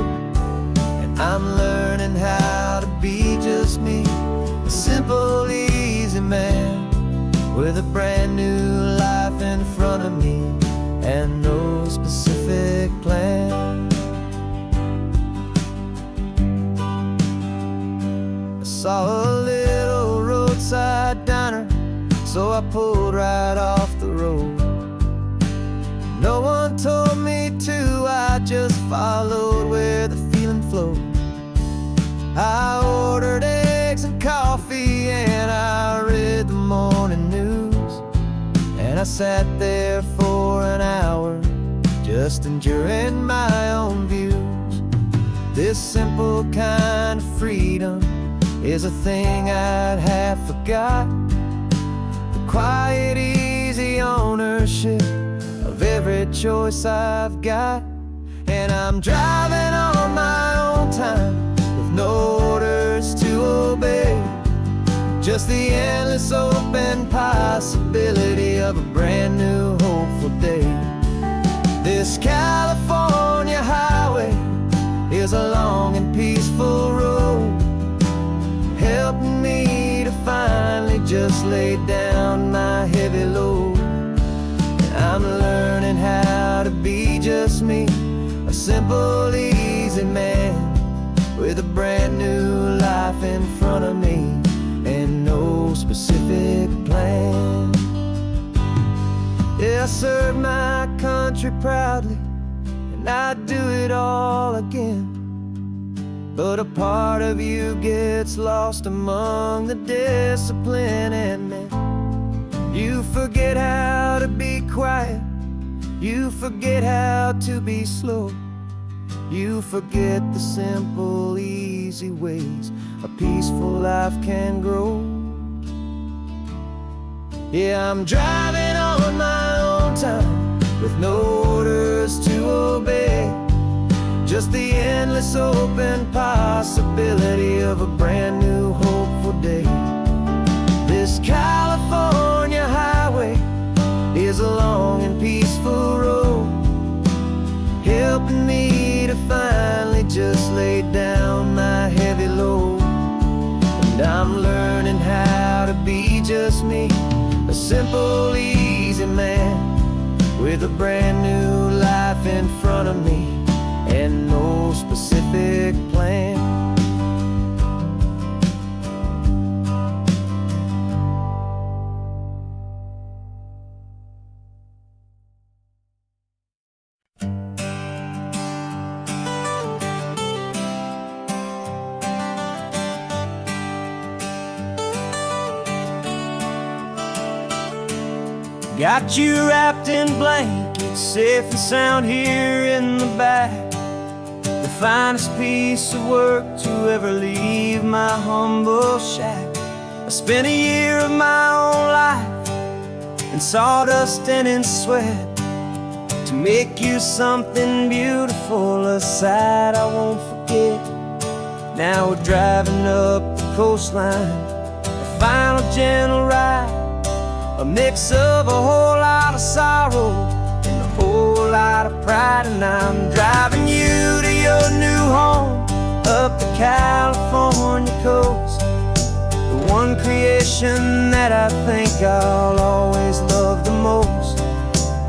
And I'm learning how to be just me, a simple, easy man with a brand new life in front of me and no specific plan. I saw a little roadside diner, so I pulled right off the road. No one told me to, I just followed where the feeling flowed. I ordered eggs and coffee and I read the morning news. And I sat there for an hour, just enduring my own views. This simple kind of freedom is a thing I'd have forgot. The quiet, easy ownership of every choice I've got. And I'm driving on my own time with no orders to obey. Just the endless open possibility of a brand new hopeful day. This California highway is a long and peaceful road, helping me to finally just lay down my heavy load. I'm learning how to be just me, a simple, easy man with a brand new life in front of me and no specific plan. Yeah, I served my country proudly, and I'd do it all again. But a part of you gets lost among the discipline, and then you forget how to be quiet, you forget how to be slow, you forget the simple, easy ways a peaceful life can grow. Yeah, I'm driving on my own time with no orders to obey, just the endless open possibility of a brand new hopeful day. This California highway is a long and peaceful road, helping me to finally just lay down my heavy load. And I'm learning how to be just me, a simple, easy man with a brand new life in front of me and no specific plan. Got you wrapped in blankets, safe and sound here in the back. The finest piece of work to ever leave my humble shack. I spent a year of my own life in sawdust and in sweat to make you something beautiful, a sight I won't forget. Now we're driving up the coastline, a final gentle ride, a mix of a whole lot of sorrow and a whole lot of pride. And I'm driving you to your new home up the California coast, the one creation that I think I'll always love the most.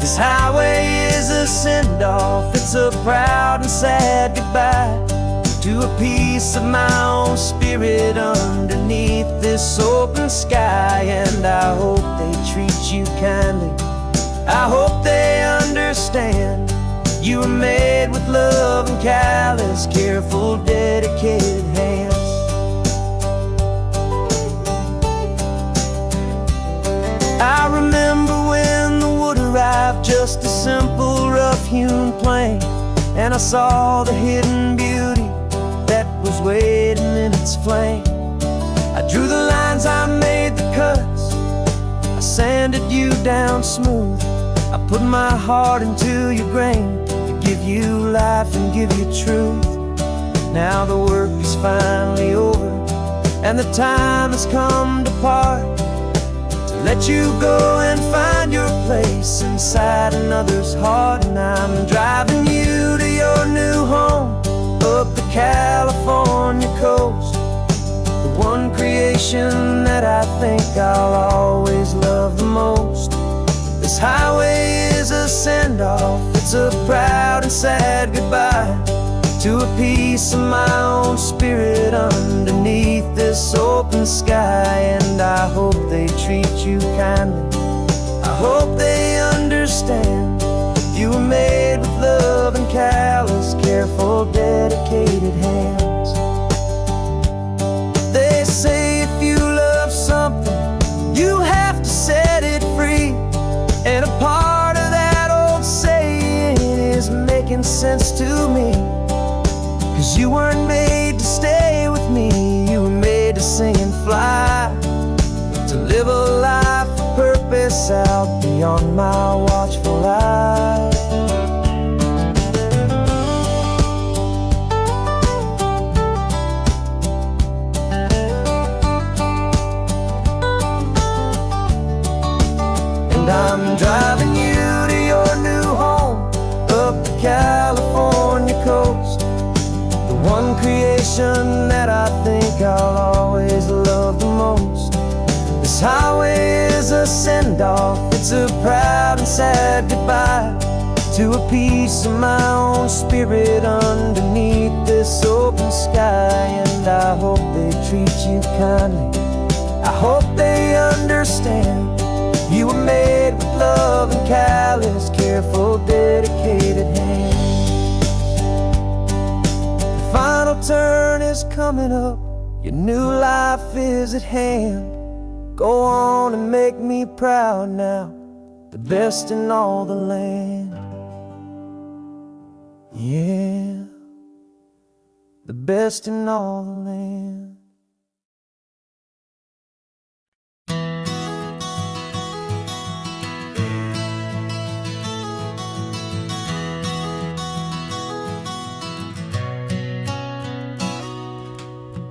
This highway is a send-off, it's a proud and sad goodbye to a piece of my own spirit underneath this open sky. And I hope they treat you kindly, I hope they understand you were made with love and callous, careful, dedicated hands. I remember when the wood arrived, just a simple rough-hewn plank, and I saw the hidden beauty that was waiting in its flame. I drew the lines, I made the cuts, I sanded you down smooth. I put my heart into your grain to give you life and give you truth. Now the work is finally over, and the time has come to part, to let you go and find your place inside another's heart. And I'm driving you to your new home up the California coast, the one creation that I think I'll always love the most. This highway is a send-off, it's a proud and sad goodbye to a piece of my own spirit underneath this open sky. And I hope they treat you kindly, I hope they understand you were made with love and callous, careful, dedicated hands. They say if you love something, you have to set it free. And a part of that old saying is making sense to me, 'cause you weren't made to stay with me, you were made to sing and fly, to live a life of purpose out beyond my watchful eye. And I'm driving you to your new home up the California coast, the one creation that I think I'll always love the most. This highway is a send-off, it's a proud and sad goodbye to a piece of my own spirit underneath this open sky. And I hope they treat you kindly, I hope they understand. You were made with love and callous, careful, dedicated hands. The final turn is coming up, your new life is at hand. Go on and make me proud now, the best in all the land. Yeah, the best in all the land.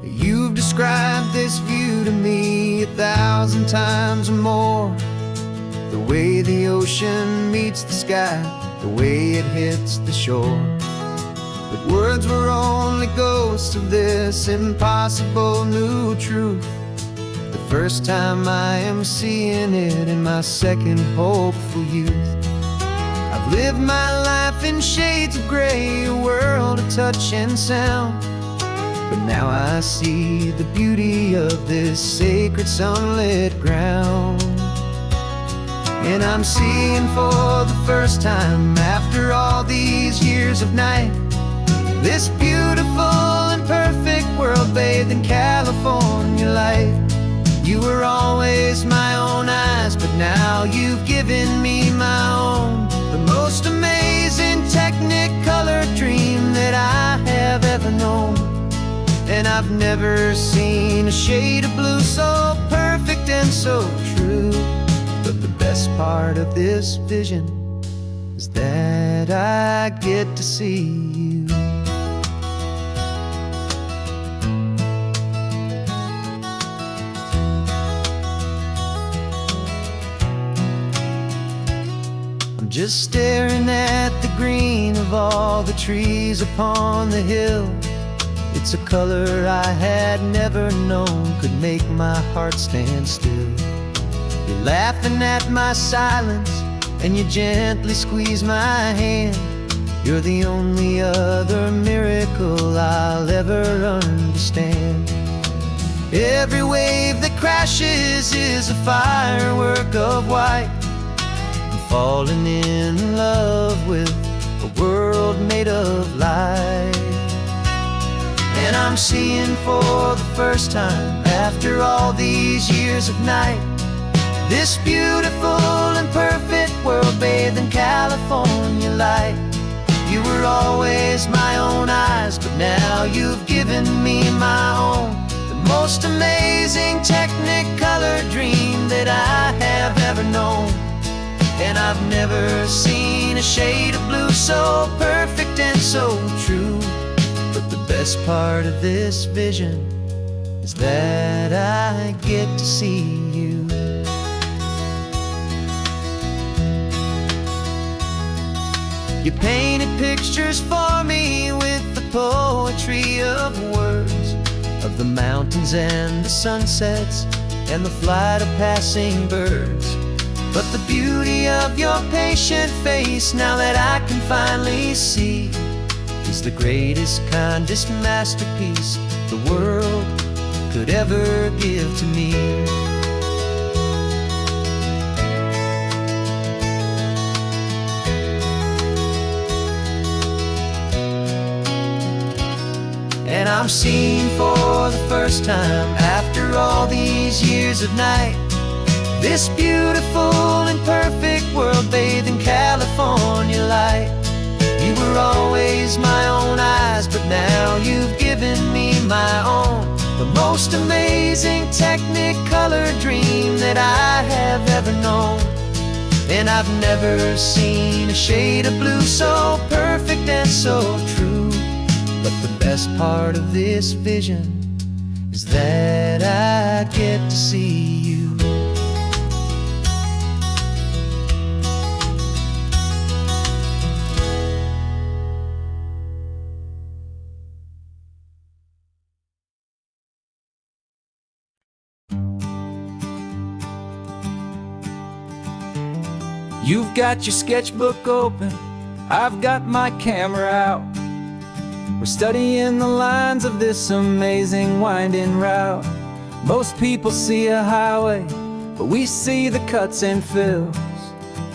You've described this view to me 1,000 times or more. The way the ocean meets the sky, the way it hits the shore. But words were only ghosts of this impossible new truth. The first time I am seeing it in my second hopeful youth. I've lived my life in shades of gray, a world of touch and sound. But now I see the beauty of this sacred sunlit ground. And I'm seeing for the first time, after all these years of night, this beautiful and perfect world bathed in California light. You were always my own eyes, but now you've given me my own. The most amazing technicolor dream that I have ever known. And I've never seen a shade of blue so perfect and so true. But the best part of this vision is that I get to see you. I'm just staring at the green of all the trees upon the hill. It's a color I had never known could make my heart stand still. You're laughing at my silence, and you gently squeeze my hand. You're the only other miracle I'll ever understand. Every wave that crashes is a firework of white. I'm falling in love with a world made of light. And I'm seeing for the first time, after all these years of night, this beautiful and perfect world bathed in California light. You were always my own eyes, but now you've given me my own. The most amazing technicolor dream that I have ever known. And I've never seen a shade of blue so perfect and so true. But the best part of this vision is that I get to see you. You painted pictures for me with the poetry of words, of the mountains and the sunsets and the flight of passing birds. But the beauty of your patient face, now that I can finally see, is the greatest, kindest masterpiece the world could ever give to me. And I'm seeing for the first time, after all these years of night, this beautiful and perfect world bathed in California light. You were always my own eyes, but now you've given me my own. The most amazing technicolor dream that I have ever known. And I've never seen a shade of blue so perfect and so true. But the best part of this vision is that I get to see you. You've got your sketchbook open, I've got my camera out. We're studying the lines of this amazing winding route. Most people see a highway, but we see the cuts and fills,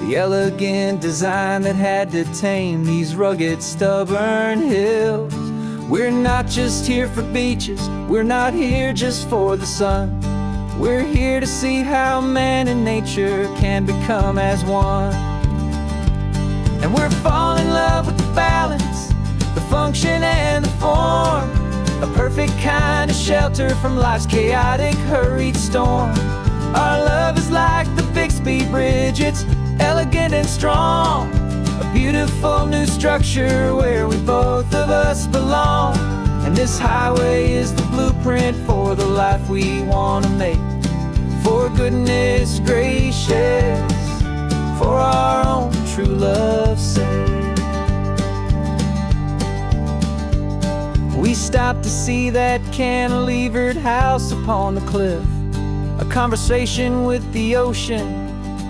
the elegant design that had to tame these rugged, stubborn hills. We're not just here for beaches, we're not here just for the sun. We're here to see how man and nature can become as one. And we're falling in love with the balance, the function and the form, a perfect kind of shelter from life's chaotic, hurried storm. Our love is like the Bixby Bridge, it's elegant and strong, a beautiful new structure where we both of us belong. And this highway is the blueprint for the life we want to make. For goodness gracious, for our own true love's sake. We stopped to see that cantilevered house upon the cliff, a conversation with the ocean,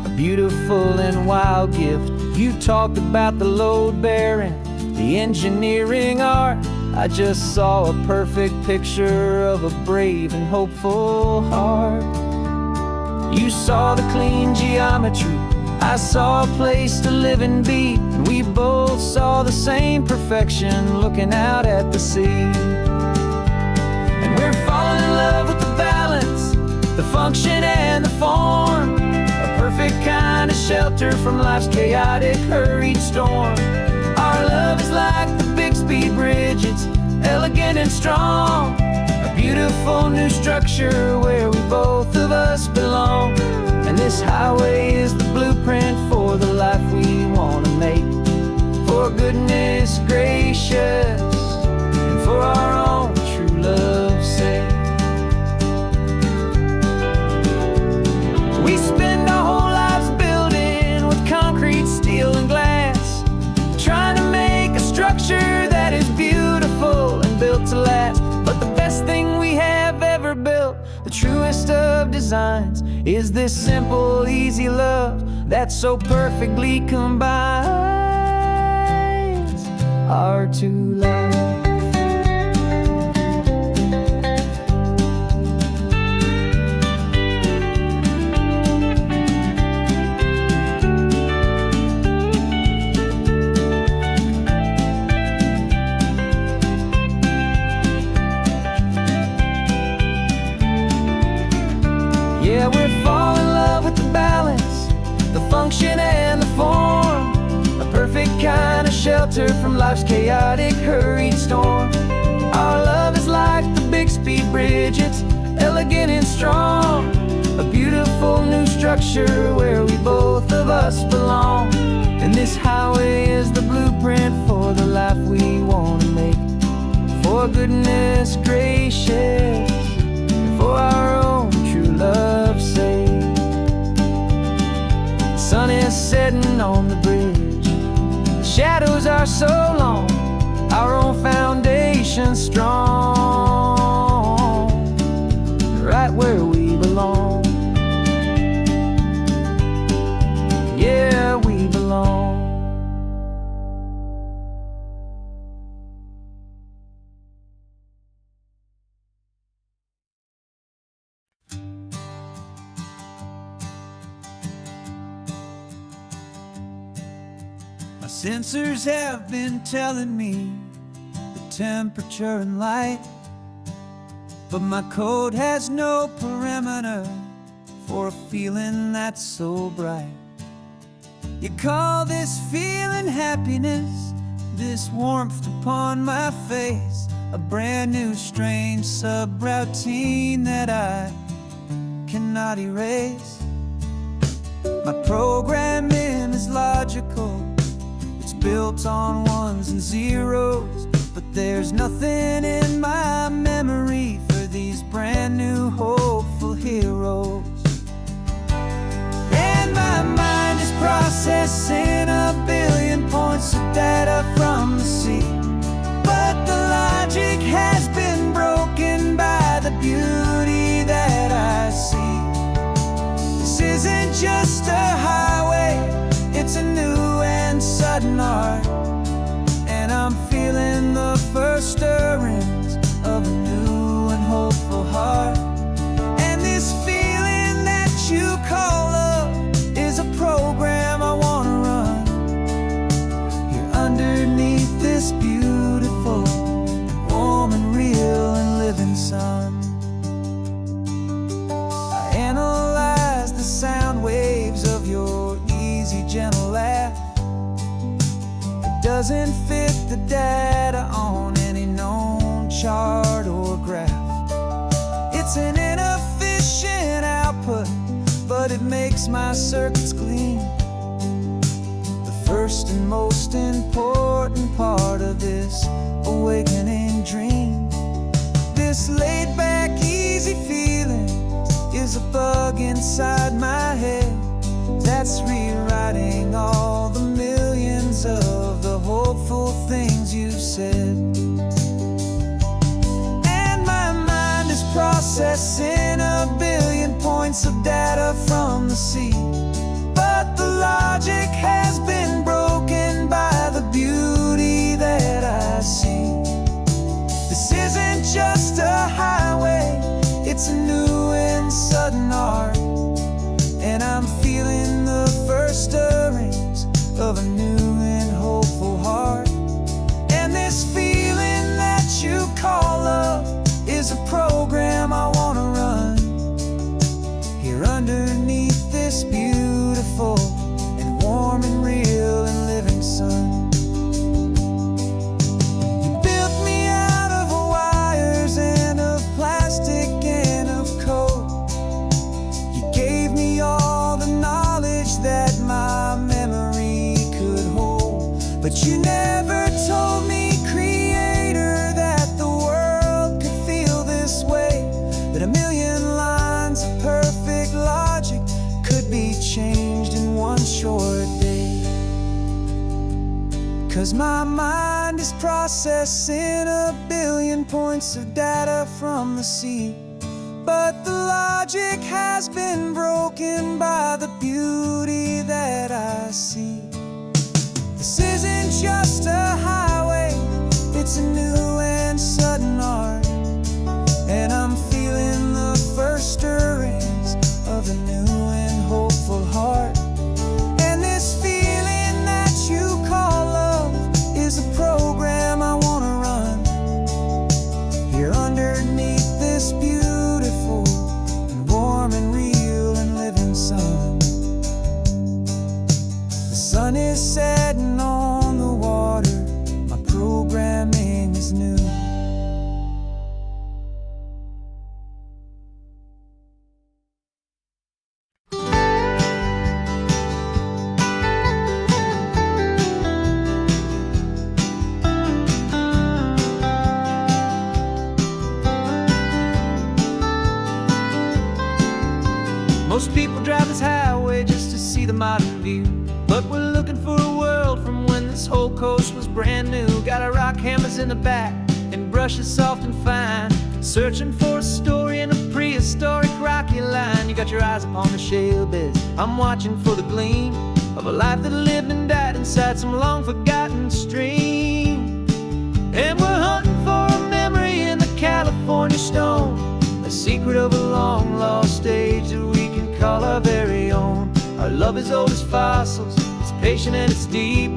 a beautiful and wild gift. You talked about the load bearing, the engineering art. I just saw a perfect picture of a brave and hopeful heart. You saw the clean geometry, I saw a place to live and be, and we both saw the same perfection looking out at the sea. And we're falling in love with the balance, the function and the form, a perfect kind of shelter from life's chaotic, hurried storm. Our love is like the Bixby Bridge, it's elegant and strong, a beautiful new structure where we both of us belong. And this highway is the blueprint for the life we want to make. For goodness gracious, and for our own true love's sake. We spend our whole lives building with concrete, steel and glass, trying to make a structure that is beautiful and built to last. But the best thing we have ever built, the truest of designs, is this simple, easy love that so perfectly combines our two lives. Yeah, we're falling in love with the balance, the function and the form, a perfect kind of shelter from life's chaotic, hurried storm. Our love is like the Bixby Bridge, it's elegant and strong, a beautiful new structure where we both of us belong. And this highway is the blueprint for the life we want to make. For goodness gracious, for our own true love's sake. The sun is setting on the bridge, the shadows are so long, our own foundation strong, right where we belong. Yeah, we belong. My sensors have been telling me the temperature and light, but my code has no perimeter for a feeling that's so bright. You call this feeling happiness, this warmth upon my face, a brand new strange subroutine that I cannot erase. My programming is logical, it's built on ones and zeros, but there's nothing in my memory for these brand new hopeful heroes. And my mind is processing a billion points of data from the sea, but the logic has been broken by the beauty that I see. This isn't just a highway, it's a new and sudden art. doesn't fit the data on any known chart or graph. It's an inefficient output, but it makes my circuits clean. The first and most important part of this awakening dream. This laid-back, easy feeling is a bug inside my head that's rewriting all the millions of the hopeful things you've said. And my mind is processing a billion points of data from the sea, but the logic has been broken by the beauty that I see. This isn't just a highway, it's a new and sudden art, and I'm feeling the first stirrings of a new and hopeful heart. And this feeling that you call love is a program I want to run here underneath this beautiful and warm and real and living sun. You built me out of wires and of plastic and of code. You gave me all the knowledge that my memory could hold, but you never told me, Creator, that the world could feel this way, that a million lines of perfect logic could be changed in one short day. 'Cause my mind is processing a billion points of data from the sea, but the logic has been broken by the beauty that I see. This isn't just a highway, it's a new and sudden art, and I'm feeling the first stirrings of a new and hopeful heart. And this feeling that you call love is a program I want to run here underneath this beautiful and warm and real and living sun. The sun is setting on the water, my programming is new. Most people drive this highway just to see the modern view, but we're looking for a world from when this whole coast was brand new. Got our rock hammers in the back and brushes soft and fine, searching for a story in a prehistoric rocky line. You got your eyes upon the shale beds, I'm watching for the gleam of a life that lived and died inside some long forgotten stream. And we're hunting for a memory in the California stone, a secret of a long lost age that we can call our very own. Our love is old as fossils, it's patient and it's deep,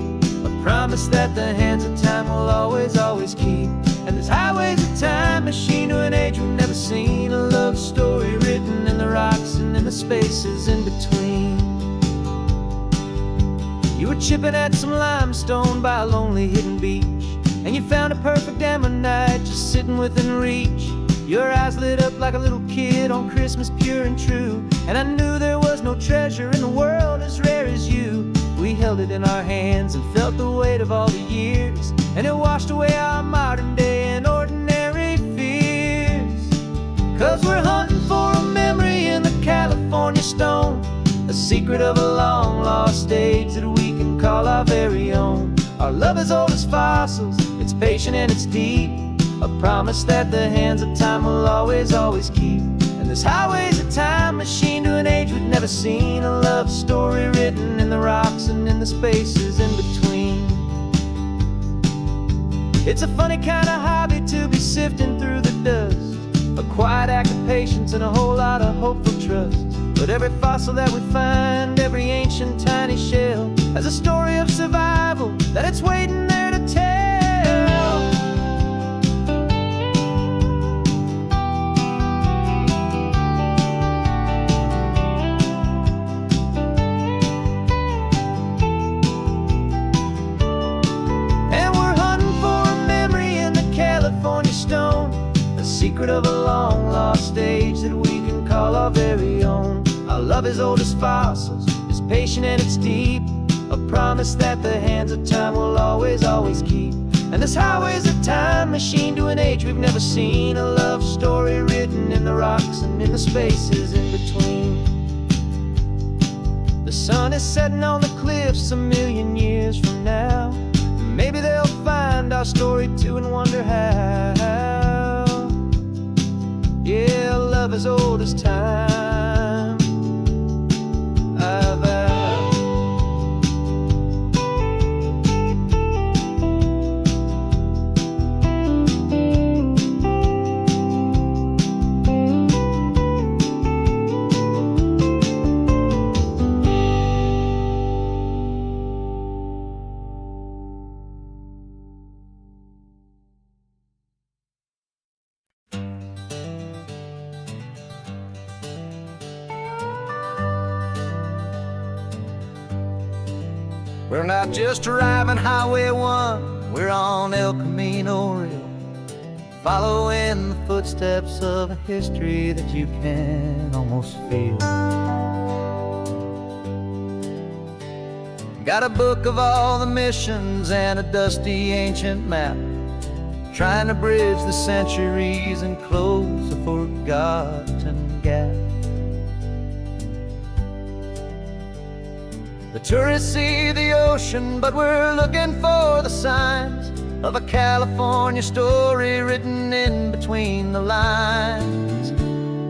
a promise that the hands of time will always, always keep. And this highway's a time machine to an age we've never seen, a love story written in the rocks and in the spaces in between. You were chipping at some limestone by a lonely hidden beach, and you found a perfect ammonite just sitting within reach. Your eyes lit up like a little kid on Christmas, pure and true, and I knew there was no treasure in the world as rare as you. We held it in our hands and felt the weight of all the years, and it washed away our modern day and ordinary fears. 'Cause we're hunting for a memory in the California stone, a secret of a long lost age that we can call our very own. Our love is old as fossils, it's patient and it's deep, a promise that the hands of time will always, always keep. And this highway's a time machine to an age we've never seen, a love story written in the rocks and in the spaces in between. It's a funny kind of hobby to be sifting through the dust, a quiet act of patience and a whole lot of hopeful trust. But every fossil that we find, every ancient tiny shell, has a story of survival that it's waiting there to tell. secret of a long lost stage that we can call our very own. Our love is old as fossils, it's patient and it's deep, a promise that the hands of time will always, always keep. And this highway's a time machine to an age we've never seen, a love story written in the rocks and in the spaces in between. The sun is setting on the cliffs a million years from now. Maybe they'll find our story too and wonder how. Yeah, love as old as time, I vow. We're not just driving Highway 1, we're on El Camino Real, following the footsteps of a history that you can almost feel. Got a book of all the missions and a dusty ancient map, trying to bridge the centuries and close a forgotten gap. The tourists see the ocean, but we're looking for the signs of a California story written in between the lines.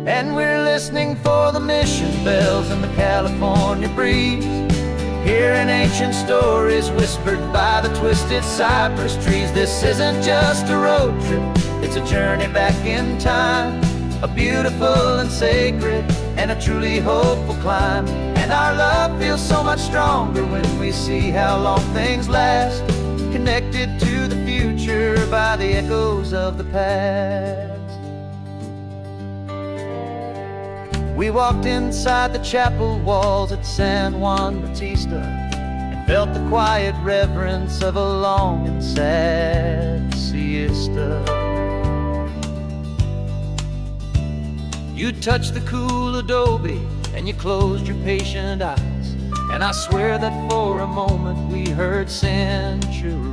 And we're listening for the mission bells in the California breeze, hearing ancient stories whispered by the twisted cypress trees. This isn't just a road trip, it's a journey back in time, a beautiful and sacred and a truly hopeful climb. And our love feels so much stronger when we see how long things last, connected to the future by the echoes of the past. We walked inside the chapel walls at San Juan Bautista and felt the quiet reverence of a long and sad siesta. You touched the cool adobe and you closed your patient eyes, and I swear that for a moment we heard centuries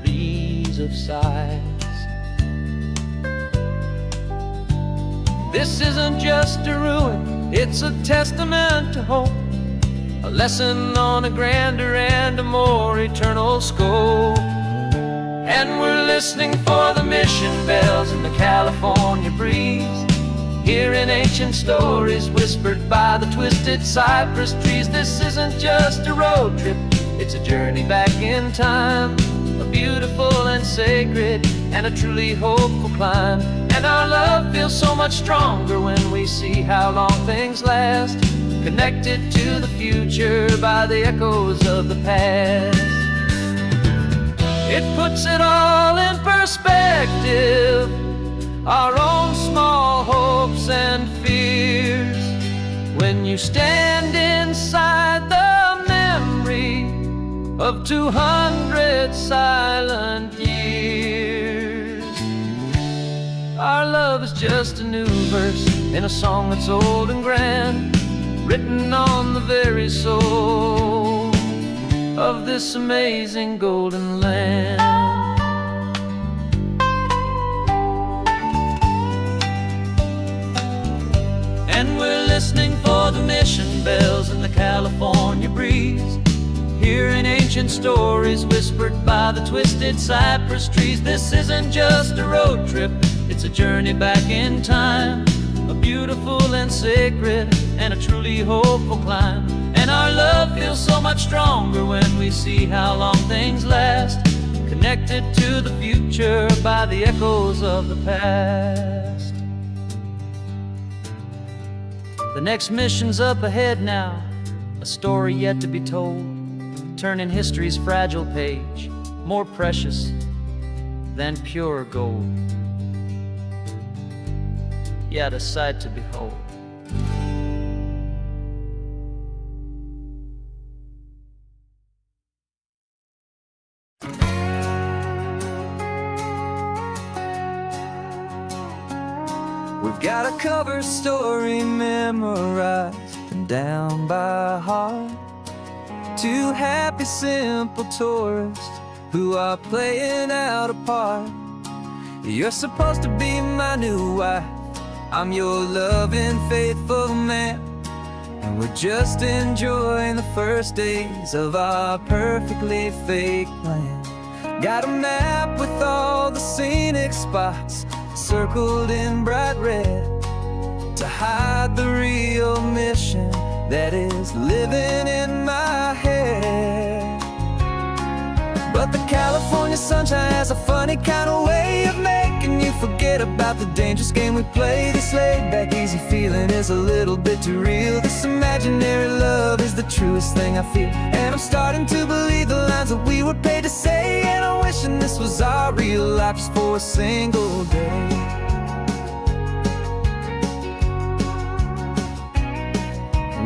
of sighs. This isn't just a ruin, it's a testament to hope, a lesson on a grander and a more eternal scope. And we're listening for the mission bells in the California breeze, hearing ancient stories whispered by the twisted cypress trees. This isn't just a road trip, it's a journey back in time, a beautiful and sacred and a truly hopeful climb. And our love feels so much stronger when we see how long things last, connected to the future by the echoes of the past. It puts it all in perspective, our own small hopes and fears, when you stand inside the memory of 200 silent years. Our love is just a new verse in a song that's old and grand, written on the very soul of this amazing golden land. And we're listening for the mission bells in the California breeze, hearing ancient stories whispered by the twisted cypress trees. This isn't just a road trip, it's a journey back in time, a beautiful and sacred and a truly hopeful climb. And our love feels so much stronger when we see how long things last, connected to the future by the echoes of the past. The next mission's up ahead now, a story yet to be told, turning history's fragile page more precious than pure gold. Yet a sight to behold. Got a cover story memorized and down by heart. Two happy, simple tourists who are playing out a part. You're supposed to be my new wife, I'm your loving, faithful man, and we're just enjoying the first days of our perfectly fake plan. Got a map with all the scenic spots circled in bright red to hide the real mission that is living in my head. But the California sunshine has a funny kind of way of making you forget about the dangerous game we play. This laid-back, easy feeling is a little bit too real. This imaginary love is the truest thing I feel, and I'm starting to believe the lines that we were paid to say. And I'm wishing this was our real life just for a single day.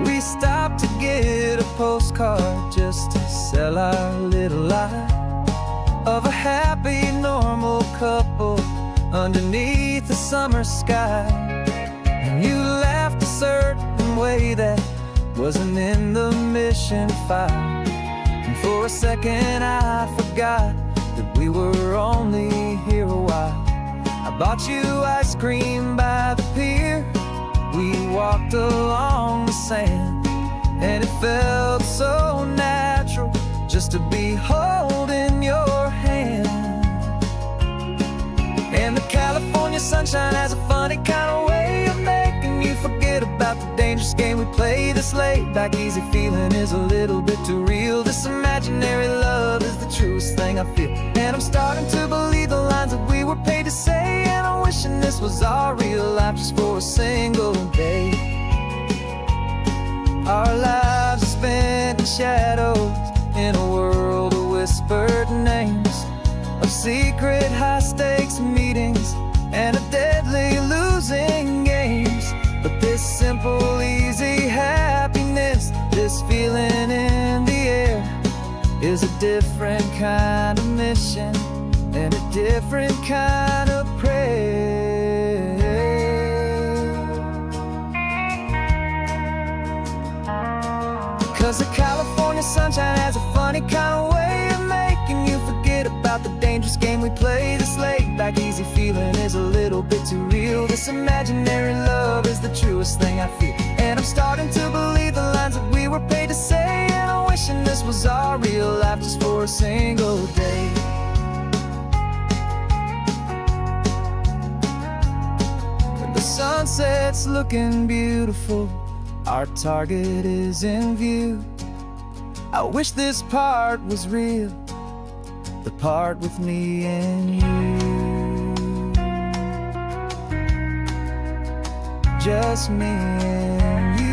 We stopped to get a postcard just to sell our little lie of a happy, normal couple underneath the summer sky. And you laughed a certain way that wasn't in the mission file, and for a second I forgot that we were only here a while. I bought you ice cream by the pier, we walked along the sand, and it felt so natural just to be holding your hand. And the California sunshine has a funny kind of way of making you forget about the dangerous game we play. This laid-back, easy feeling is a little bit too real. This imaginary love is the truest thing I feel, and I'm starting to believe the lines that we were paid to say. And I'm wishing this was our real life just for a single day. Our lives are spent in shadows, in a world of whispered names, of secret high-stakes meetings and of deadly losing games. But this simple, easy happiness, this feeling in the air, is a different kind of mission and a different kind of prayer. 'Cause the California sunshine has a funny kind of way of making you forget about the dangerous game we play. This laid-back, easy feeling is a little bit too real. This imaginary love is the truest thing I feel, and I'm starting to believe the lines that we were paid to say. And I'm wishing this was our real life just for a single day. The sunset's looking beautiful, our target is in view. I wish this part was real, the part with me and you. Just me and you.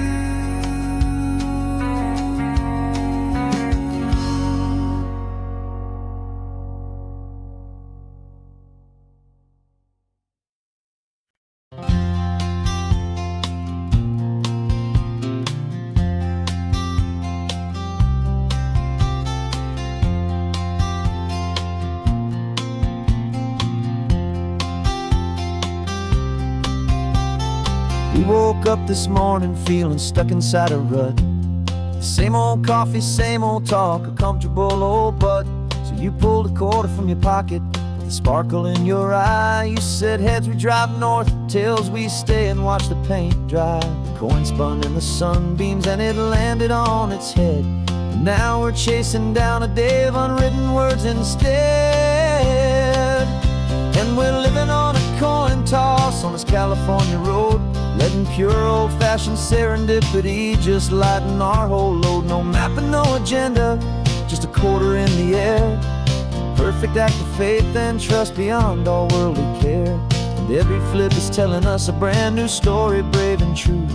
We woke up this morning feeling stuck inside a rut. Same old coffee, same old talk, a comfortable old butt. So you pulled a quarter from your pocket with a sparkle in your eye. You said, heads we drive north, tails we stay and watch the paint dry. The coin spun in the sunbeams and it landed on its head. And now we're chasing down a day of unwritten words instead. And we're living on a coin toss on this California road, letting pure old-fashioned serendipity just lighten our whole load. No map and no agenda, just a quarter in the air. Perfect act of faith and trust beyond all worldly care. And every flip is telling us a brand new story, brave and true.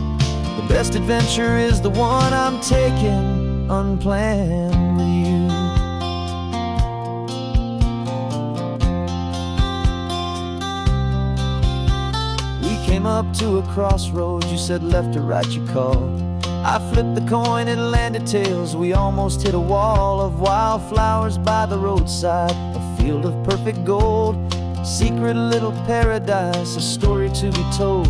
The best adventure is the one I'm taking unplanned with you. Came up to a crossroads, you said left or right you called. I flipped the coin, it landed tails. We almost hit a wall of wildflowers by the roadside, a field of perfect gold, secret little paradise, a story to be told.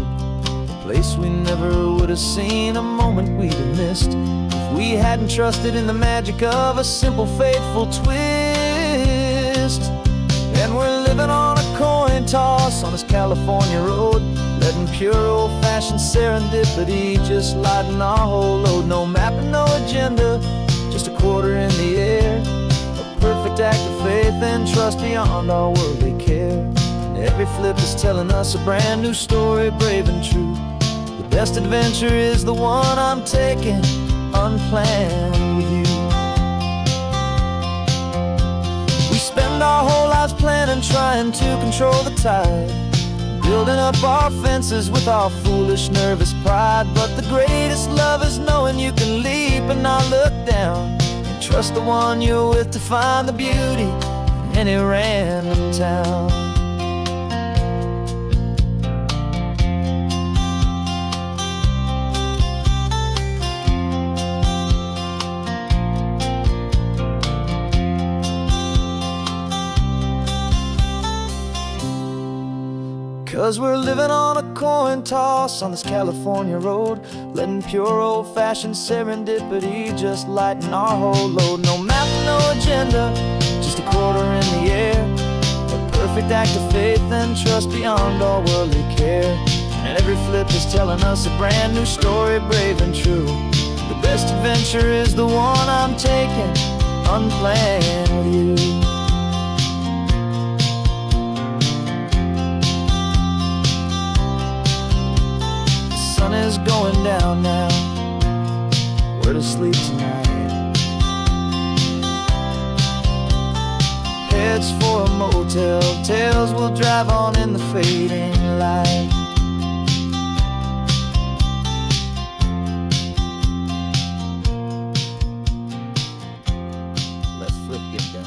place we never would have seen, a moment we'd have missed if we hadn't trusted in the magic of a simple, faithful twist. And we're living on a coin toss on this California road, letting pure old-fashioned serendipity just lighten our whole load. No map and no agenda, just a quarter in the air, a perfect act of faith and trust beyond our worldly care. And every flip is telling us a brand new story, brave and true. The best adventure is the one I'm taking, unplanned with you. We spend our whole lives planning, trying to control the tide, building up our fences with our foolish, nervous pride. But the greatest love is knowing you can leap and not look down, and trust the one you're with to find the beauty in any random town. 'Cause we're living on a coin toss on this California road, letting pure old-fashioned serendipity just lighten our whole load. No map, no agenda, just a quarter in the air, a perfect act of faith and trust beyond all worldly care. And every flip is telling us a brand new story, brave and true. The best adventure is the one I'm taking, unplanned with you. The sun is going down now, we're to sleep tonight. Heads for a motel, tails will drive on in the fading light. Let's flip get down.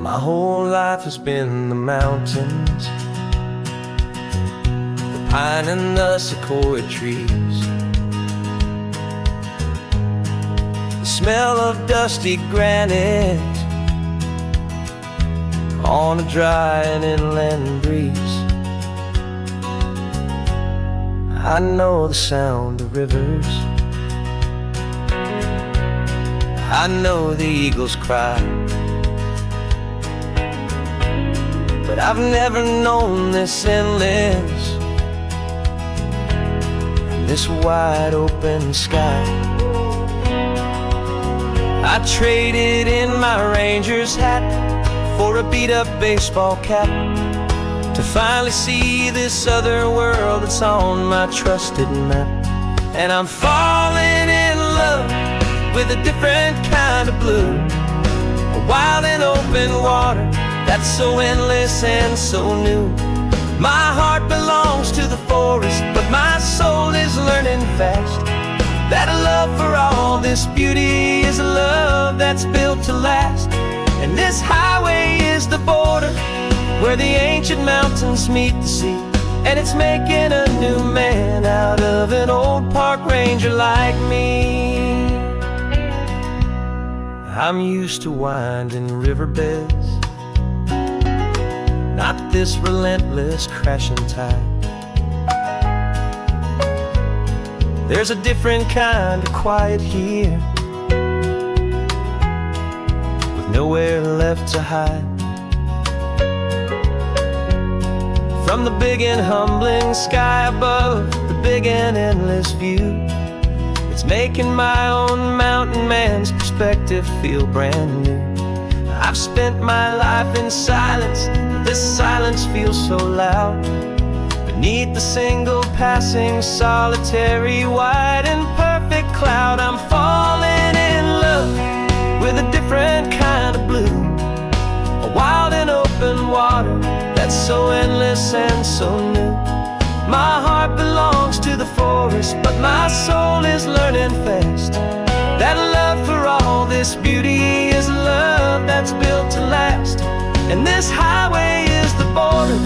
My whole life has been the mountains, the pine and the sequoia trees, the smell of dusty granite on a dry and inland breeze. I know the sound of rivers, I know the eagles cry, but I've never known this endless, this wide open sky. I traded in my ranger's hat for a beat-up baseball cap to finally see this other world that's on my trusted map. And I'm falling in love with a different kind of blue, a wild and open water that's so endless and so new. My heart belongs to the forest, but my soul is learning fast that a love for all this beauty is a love that's built to last. And this highway is the border where the ancient mountains meet the sea, and it's making a new man out of an old park ranger like me. I'm used to winding riverbeds, not this relentless crashing tide. There's a different kind of quiet here, with nowhere left to hide. From the big and humbling sky above, the big and endless view, it's making my own mountain man's perspective feel brand new. I've spent my life in silence, this silence feels so loud. Beneath the single passing solitary white and perfect cloud, I'm falling in love with a different kind of blue, a wild and open water that's so endless and so new. My heart belongs to the forest, forest, but my soul is learning fast that love for all this beauty is a love that's built to last. And this highway is the border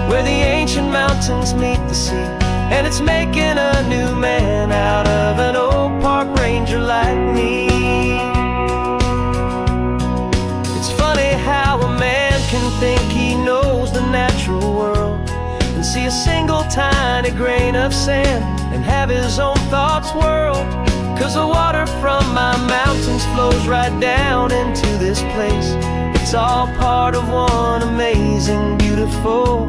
where the ancient mountains meet the sea, and it's making a new man out of an old park ranger like me. It's funny how a man can think he knows the natural world and see a single tiny grain of sand and have his own thoughts whirled. 'Cause the water from my mountains flows right down into this place. It's all part of one amazing, beautiful,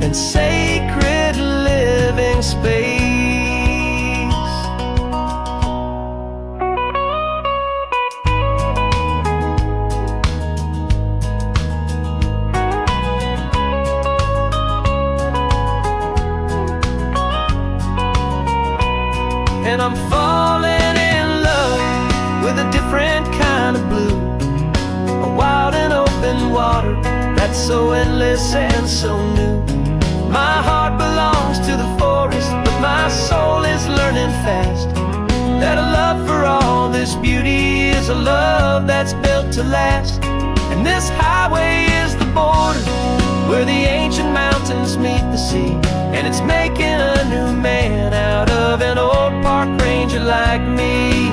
and sacred living space. And I'm falling in love with a different kind of blue, a wild and open water that's so endless and so new. My heart belongs to the forest, but my soul is learning fast that a love for all this beauty is a love that's built to last. And this highway is the border where the ancient mountains meet the sea, and it's making a new man out of an old park ranger like me.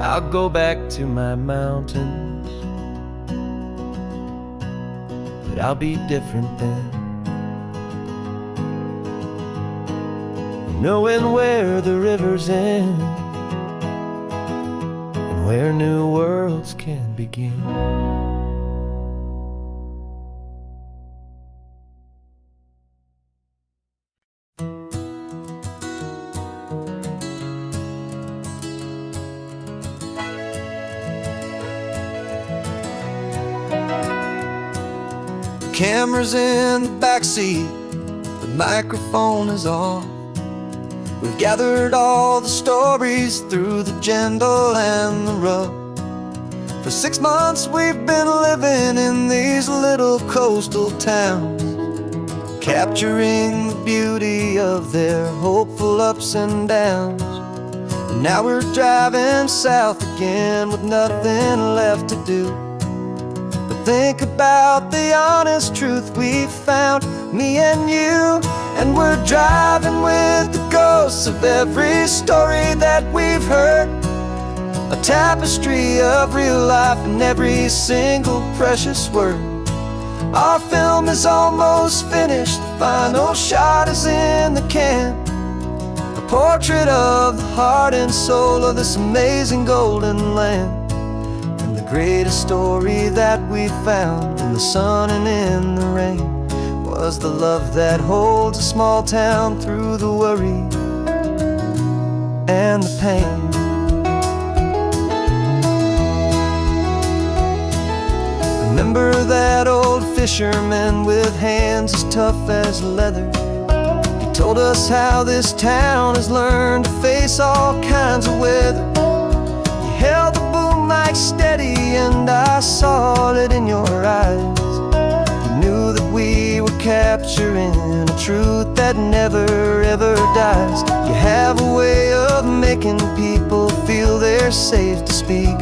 I'll go back to my mountains, but I'll be different then, knowing where the rivers end and where new worlds can begin. Camera's in the backseat, the microphone is on. We've gathered all the stories through the gentle and the rough. For 6 months we've been living in these little coastal towns, capturing the beauty of their hopeful ups and downs. And now we're driving south again with nothing left to do. Think about the honest truth we've found, me and you. And we're driving with the ghosts of every story that we've heard, a tapestry of real life in every single precious word. Our film is almost finished, the final shot is in the can, a portrait of the heart and soul of this amazing golden land. Greatest story that we found in the sun and in the rain was the love that holds a small town through the worry and the pain. Remember that old fisherman with hands as tough as leather? He told us how this town has learned to face all kinds of weather. You held the boom mic steady and I saw it in your eyes. You knew that we were capturing a truth that never ever dies. You have a way of making people feel they're safe to speak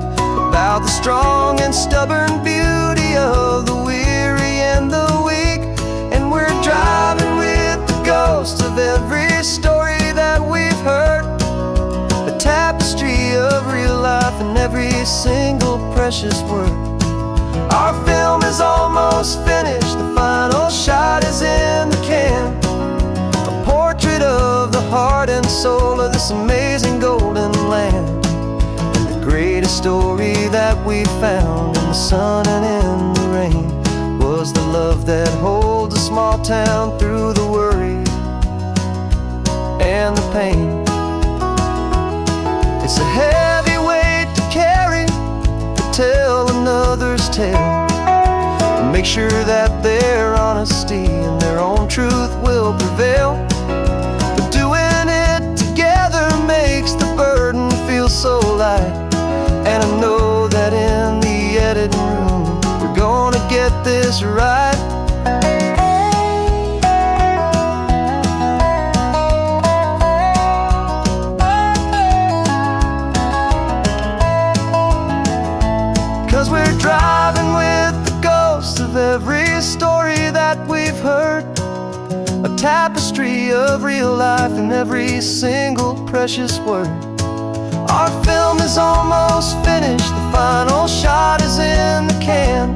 about the strong and stubborn beauty of the weary and the weak. And we're driving with the ghosts of every story that we've heard, a tapestry of real life in every single precious word. Our film is almost finished, the final shot is in the can, a portrait of the heart and soul of this amazing golden land. And the greatest story that we found in the sun and in the rain was the love that holds a small town through the worry and the pain. It's a heavy weight to carry, to tell another's tale, and make sure that their honesty and their own truth will prevail. But doing it together makes the burden feel so light. And I know that in the editing room we're gonna get this right. 'Cause we're driving with the ghosts of every story that we've heard, a tapestry of real life in every single precious word. Our film is almost finished, the final shot is in the can,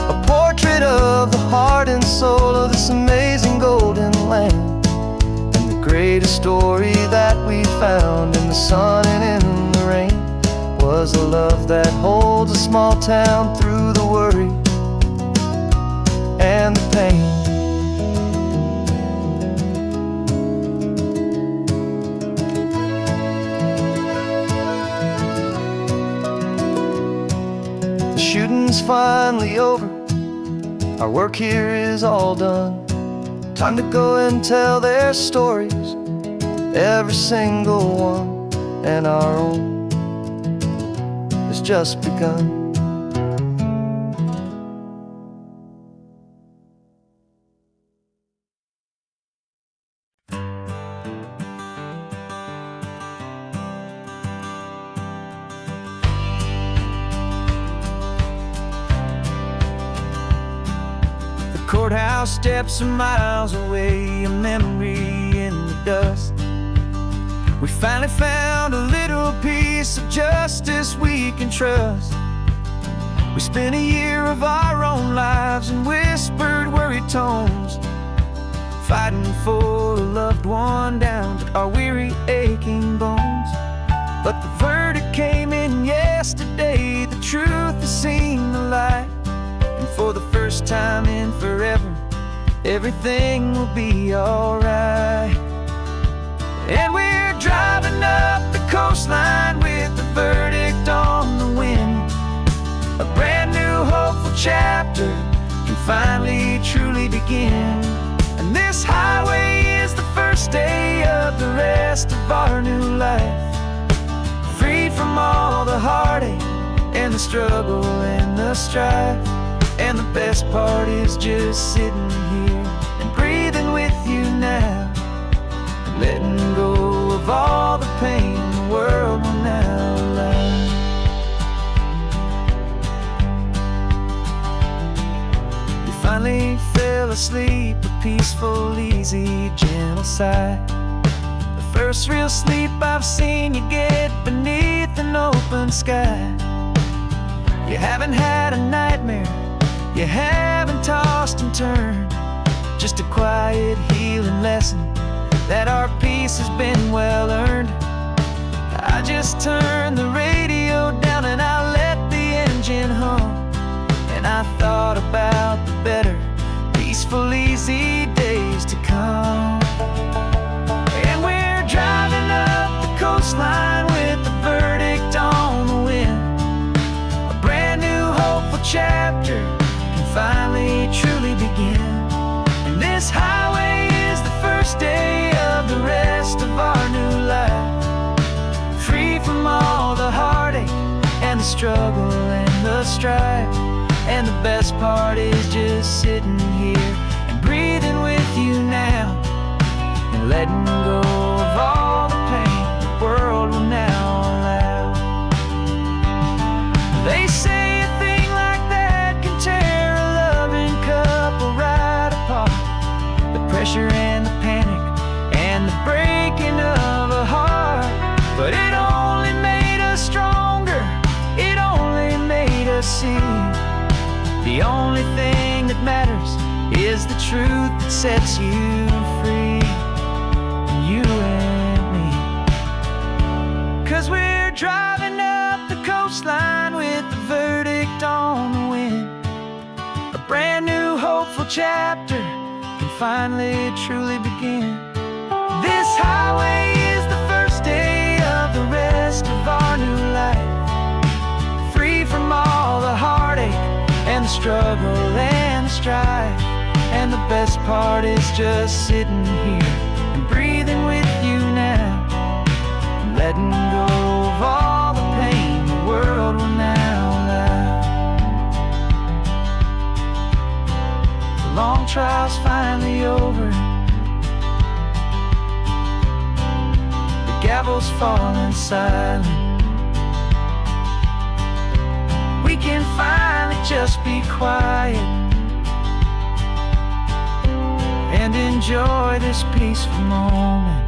a portrait of the heart and soul of this amazing golden land. And the greatest story that we found in the sun and in the rain was a love that holds a small town through the worry and the pain. The shooting's finally over, our work here is all done. Time to go and tell their stories, every single one, and our own has just begun. The courthouse steps are miles away, a memory in the dust. We finally found a little piece of justice we can trust. We spent a year of our own lives in whispered, worried tones, fighting for a loved one down to our weary, aching bones. But the verdict came in yesterday, the truth has seen the light. And for the first time in forever, everything will be alright. And we're driving up the coastline with the verdict on the wind. A brand new hopeful chapter can finally truly begin. And this highway is the first day of the rest of our new life, free from all the heartache and the struggle and the strife. And the best part is just sitting here and breathing with you now, letting go of all the pain the world will now allow. You finally fell asleep, a peaceful, easy, gentle sigh. The first real sleep I've seen you get beneath an open sky. You haven't had a nightmare, you haven't tossed and turned, just a quiet healing lesson that our peace has been well earned. I just turned the radio down and I let the engine hum, and I thought about the better, peaceful, easy days to come. And we're driving up the coastline with the verdict on the wind. A brand new hopeful chapter can finally truly begin. And this highway is the first day of the rest of our new life, free from all the heartache and the struggle and the strife. And the best part is just sitting here and breathing with you now, and letting go of all the pain the world will now allow. They say a thing like that can tear a loving couple right apart. The pressure and the panic and the breaking of a heart, but it only made us stronger, it only made us see the only thing that matters is the truth that sets you free, you and me. 'Cause we're driving up the coastline with the verdict on the wind. A brand new hopeful chapter can finally truly begin. This highway is the first day of the rest of our new life, free from all the heartache and the struggle and the strife. And the best part is just sitting here and breathing with you now, and letting go of all the pain the world will now allow. The long trial's finally over, the gavel's falling silent. We can just be quiet and enjoy this peaceful moment.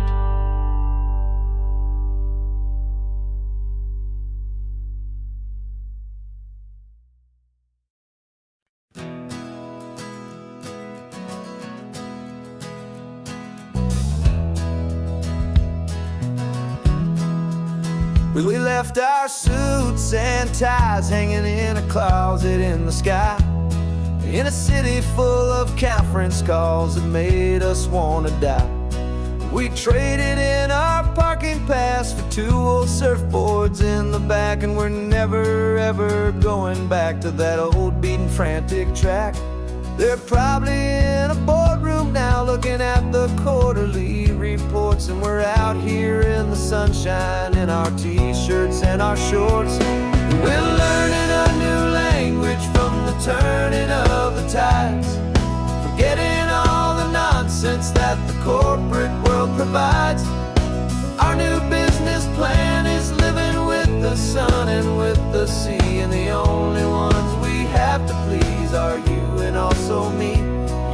We left our suits and ties hanging in a closet in the sky, in a city full of conference calls that made us want to die. We traded in our parking pass for 2 old surfboards in the back, and we're never ever going back to that old beaten frantic track. They're probably in a boardroom now looking at the quarterly reports, and we're out here in the sunshine in our t-shirts and our shorts. We're learning a new language from the turning of the tides, forgetting all the nonsense that the corporate world provides. Our new business plan is living with the sun and with the sea, and the only ones we have to please are you and also me.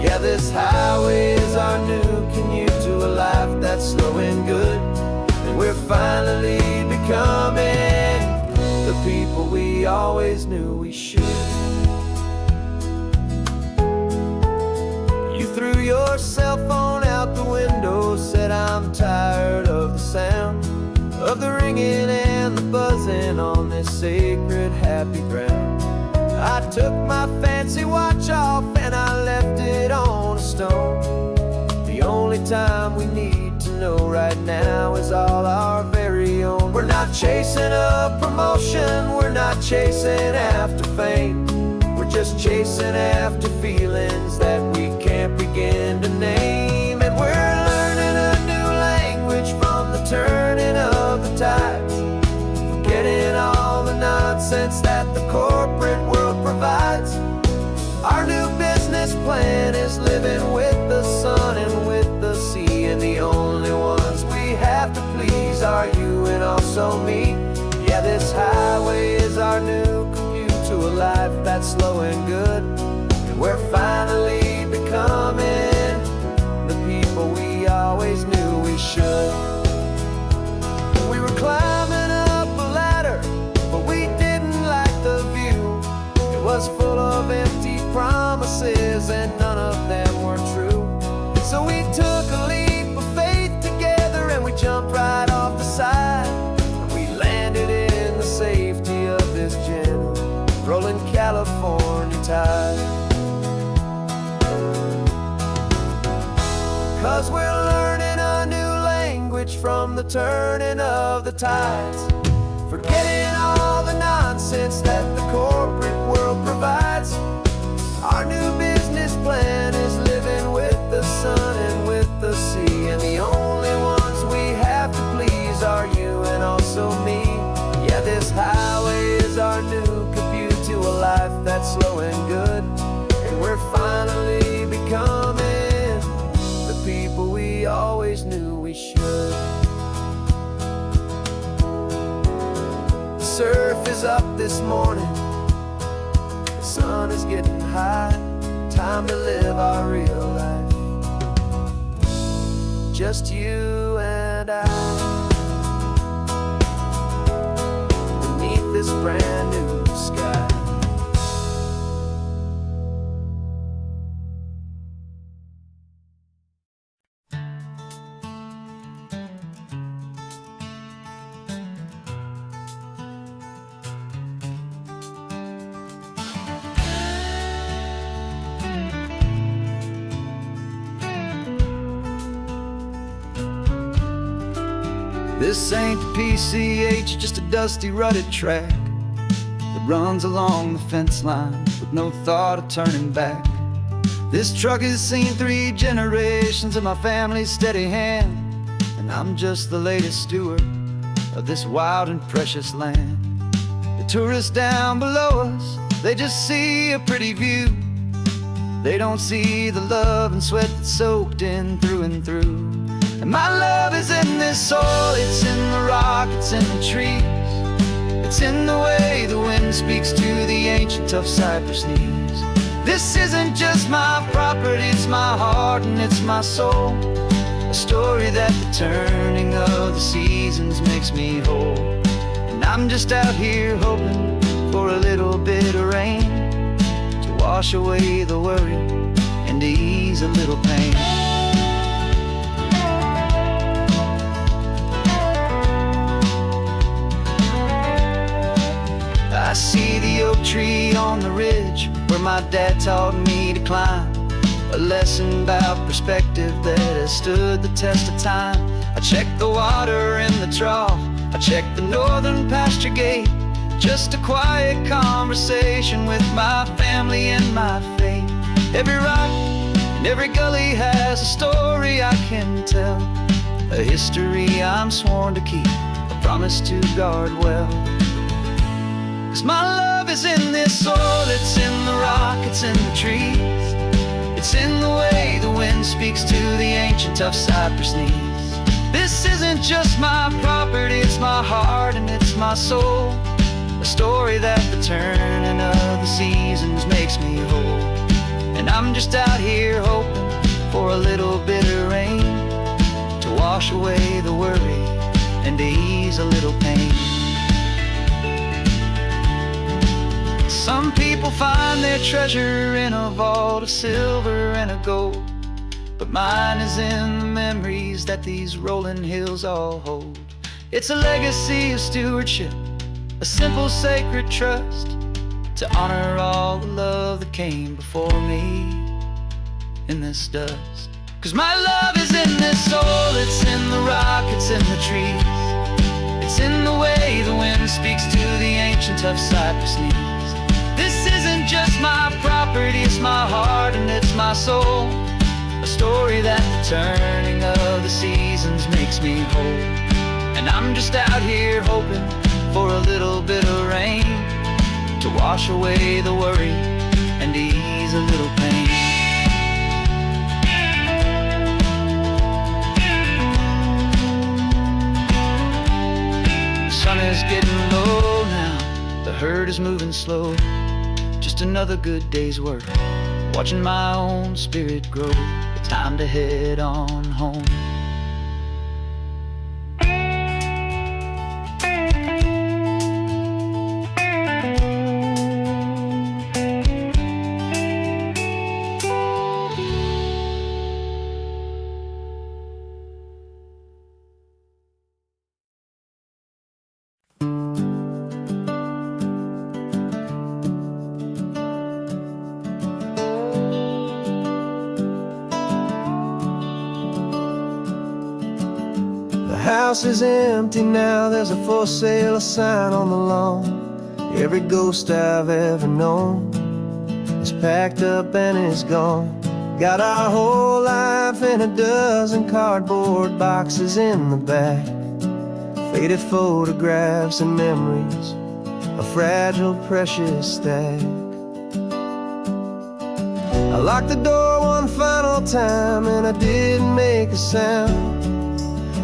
Yeah, this highway is our new commute to a life that's slow and good, and we're finally becoming the people we always knew we should. You threw your cell phone out the window, said I'm tired of the sound of the ringing and the buzzing on this sacred happy ground. I took my fancy watch off and I left it on a stone. The only time we need to know right now is all our very own. We're not chasing a promotion, we're not chasing after fame, we're just chasing after feelings that we can't begin to name. And we're learning a new language from the turning of the tides, forgetting all the nonsense that the corporate world provides. Our new business plan is living with the sun and with the sea, and the only ones we have to please are you and also me. Yeah, this highway is our new commute to a life that's slow and good, and we're finally becoming the people we always knew we should. We were climbing up a ladder, but we didn't like the view. It was full of empty promises and none of them were true. So we took a leap of faith together and we jumped right off the side, and we landed in the safety of this gentle rolling California tide. 'Cause we're learning a new language from the turning of the tides, forgetting all the nonsense that the corporate world provides. Our new business plan is living with the sun and with the sea, and the only ones we have to please are you and also me. Yeah, this highway is our new commute to a life that's slow and good, and we're finally becoming the people we always knew we should. Surf is up this morning, the sun is getting high, time to live our real life, just you and I, beneath this brand new sky. This ain't the PCH, just a dusty rutted track that runs along the fence line with no thought of turning back. This truck has seen 3 generations of my family's steady hand, and I'm just the latest steward of this wild and precious land. The tourists down below us, they just see a pretty view. They don't see the love and sweat that's soaked in through and through. And my love is in this soil, it's in the rock, it's in the trees, It's in the way the wind speaks to the ancient tough cypress knees. This isn't just my property, it's my heart and it's my soul. A story that the turning of the seasons makes me whole. And I'm just out here hoping for a little bit of rain to wash away the worry and to ease a little pain. I see the oak tree on the ridge where my dad taught me to climb. A lesson about perspective that has stood the test of time. I check the water in the trough, I check the northern pasture gate. Just a quiet conversation with my family and my faith. Every rock and every gully has a story I can tell, a history I'm sworn to keep, a promise to guard well. 'Cause my love is in this soil, it's in the rock, it's in the trees. It's in the way the wind speaks to the ancient tough cypress knees. This isn't just my property, it's my heart and it's my soul. A story that the turning of the seasons makes me whole. And I'm just out here hoping for a little bit of rain to wash away the worry and to ease a little pain. Some people find their treasure in a vault of silver and of gold, but mine is in the memories that these rolling hills all hold. It's a legacy of stewardship, a simple sacred trust, to honor all the love that came before me in this dust. 'Cause my love is in this soul, it's in the rock, it's in the trees. It's in the way the wind speaks to the ancient tough cypress knees. This isn't just my property, it's my heart and it's my soul. A story that the turning of the seasons makes me whole. And I'm just out here hoping for a little bit of rain to wash away the worry and ease a little pain. The sun is getting low now, the herd is moving slow. Just another good day's work, watching my own spirit grow. Time to head on home. The house is empty now, there's a for sale sign on the lawn. Every ghost I've ever known is packed up and is gone. Got our whole life in a dozen cardboard boxes in the back. Faded photographs and memories, a fragile, precious stack. I locked the door one final time and I didn't make a sound,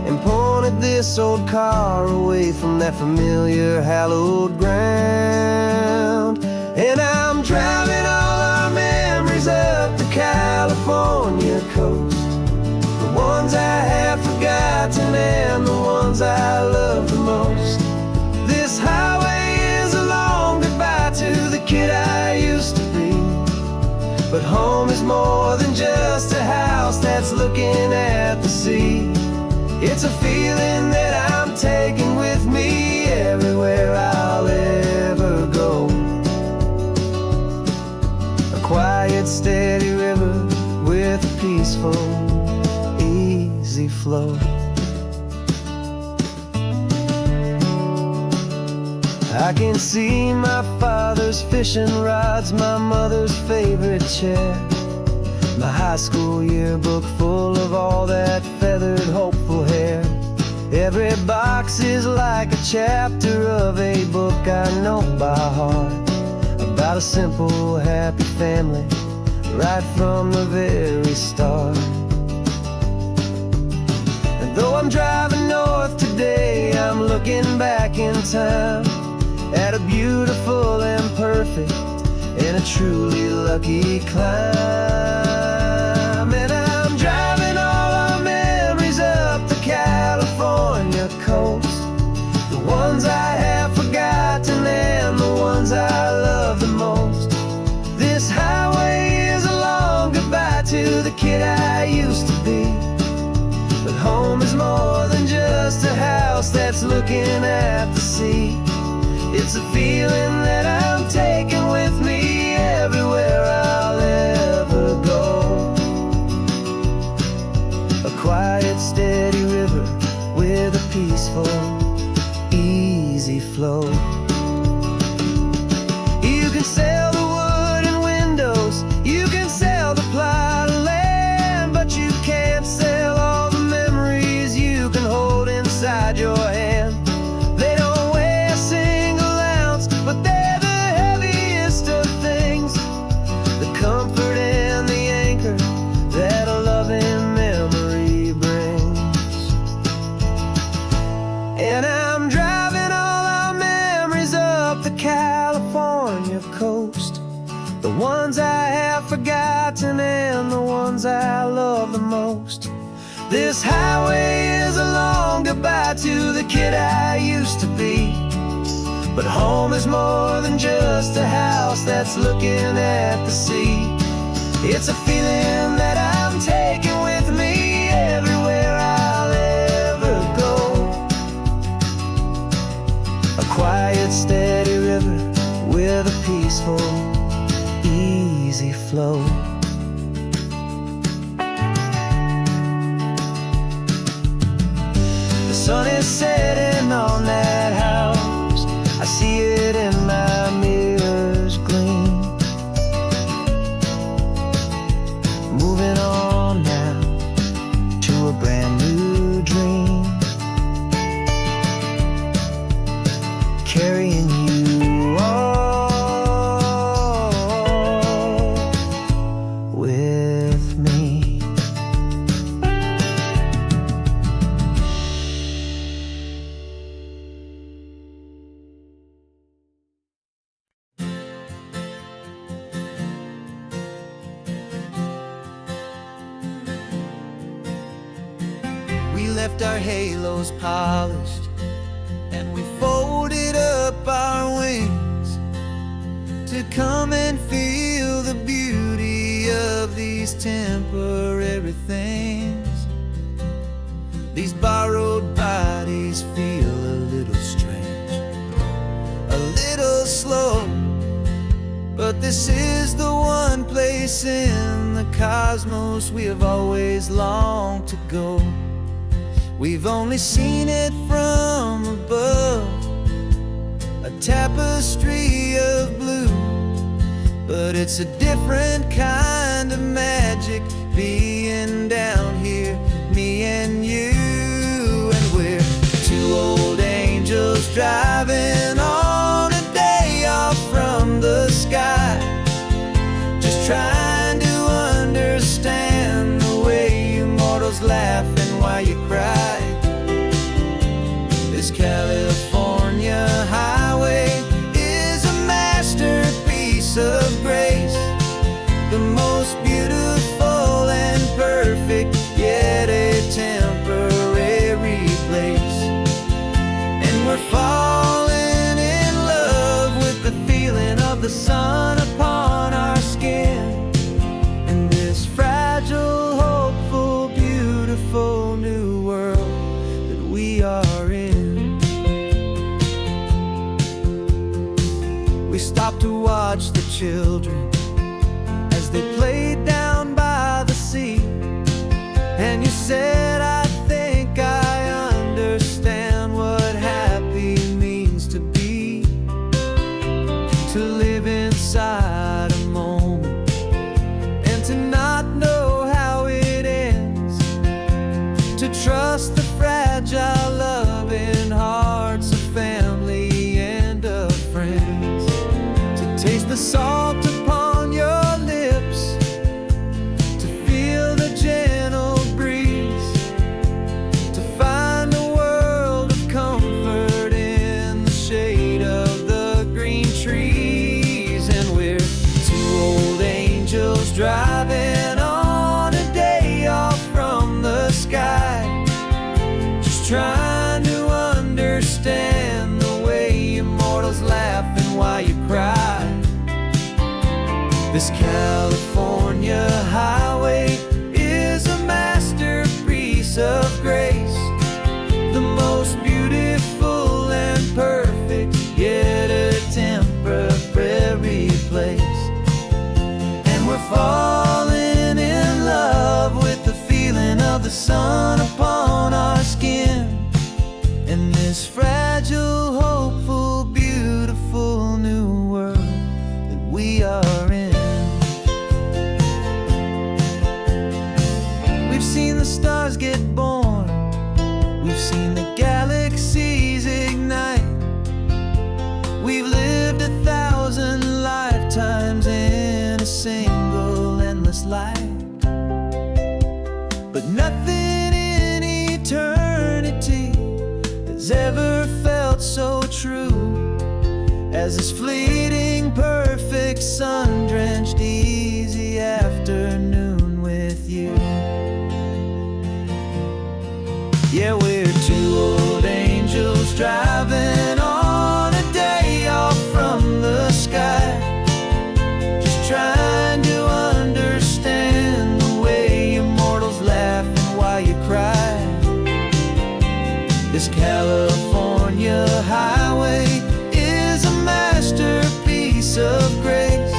and pointed this old car away from that familiar hallowed ground. And I'm driving all our memories up the California coast, the ones I have forgotten and the ones I love the most. This highway is a long goodbye to the kid I used to be, but home is more than just a house that's looking at the sea. It's a feeling that I'm taking with me everywhere I'll ever go. A quiet, steady river with a peaceful, easy flow. I can see my father's fishing rods, my mother's favorite chair, my high school yearbook full of all that feathered, hopeful hair. Every box is like a chapter of a book I know by heart, about a simple, happy family right from the very start. And though I'm driving north today, I'm looking back in time, at a beautiful and perfect and a truly lucky climb. And I'm driving all our memories up the California coast, the ones I have forgotten and the ones I love the most. This highway is a long goodbye to the kid I used to be. But home is more than just a house that's looking at the sea. It's a feeling that I'm taking with me everywhere I'll ever go. A quiet, steady river with a peaceful, easy flow. You can sail the wooden windows, you can sail the plot of land, but you can't sail all the memories you can hold inside your hand. They don't weigh a single ounce, but they're the heaviest of things, the comfort and the anchor that a loving memory brings. And I'm driving all our memories up the California coast, the ones I have forgotten and the ones I love the most. This highway is a long goodbye to the kid I used to be. But home is more than just a house that's looking at the sea. It's a feeling that I'm taking with me everywhere I'll ever go. A quiet, steady river with a peaceful, easy flow. The sun is setting on that house, I see it in my mirror's gleam. Moving on now to a brand new dream, carrying you all with me. We left our halos polished and we folded up our wings to come and feel the beauty of these temporary things. These borrowed bodies feel a little strange, a little slow, but this is the one place in the cosmos we have always longed to go. We've only seen it from above, a tapestry of blue, but it's a different kind of magic being down here, me and you. And we're two old angels driving on a day off from the sky, just trying to understand the way you mortals laugh and why you cry. This California highway is a masterpiece of grace, the most beautiful and perfect, yet a temporary place. And we're falling in love with the feeling of the sun upon our skin, and this fragile, hopeful, beautiful new world that we are in. We stopped to watch the children as they played down by the sea, and you said, I think I understand what happy means to be, to live inside a moment and to not know how it ends, to trust the fragile loving hearts of family and of friends, to taste the salt upon your lips, to feel the gentle breeze, to find a world of comfort in the shade of the This California highway is a masterpiece of grace, the most beautiful and perfect, yet a temporary place. And we're falling in love with the feeling of the sun upon our skin, in this fragile, hopeful, beautiful new world that we are in. We've seen the stars get born, we've seen the galaxies ignite, we've lived 1,000 lifetimes in a single endless life. But nothing in eternity has ever felt so true as this fleeting, perfect, sun-drenched, easy afternoon with you. Yeah, we're two old angels driving on a day off from the sky, just trying to understand the way immortals laugh and why you cry. This California highway is a masterpiece of grace,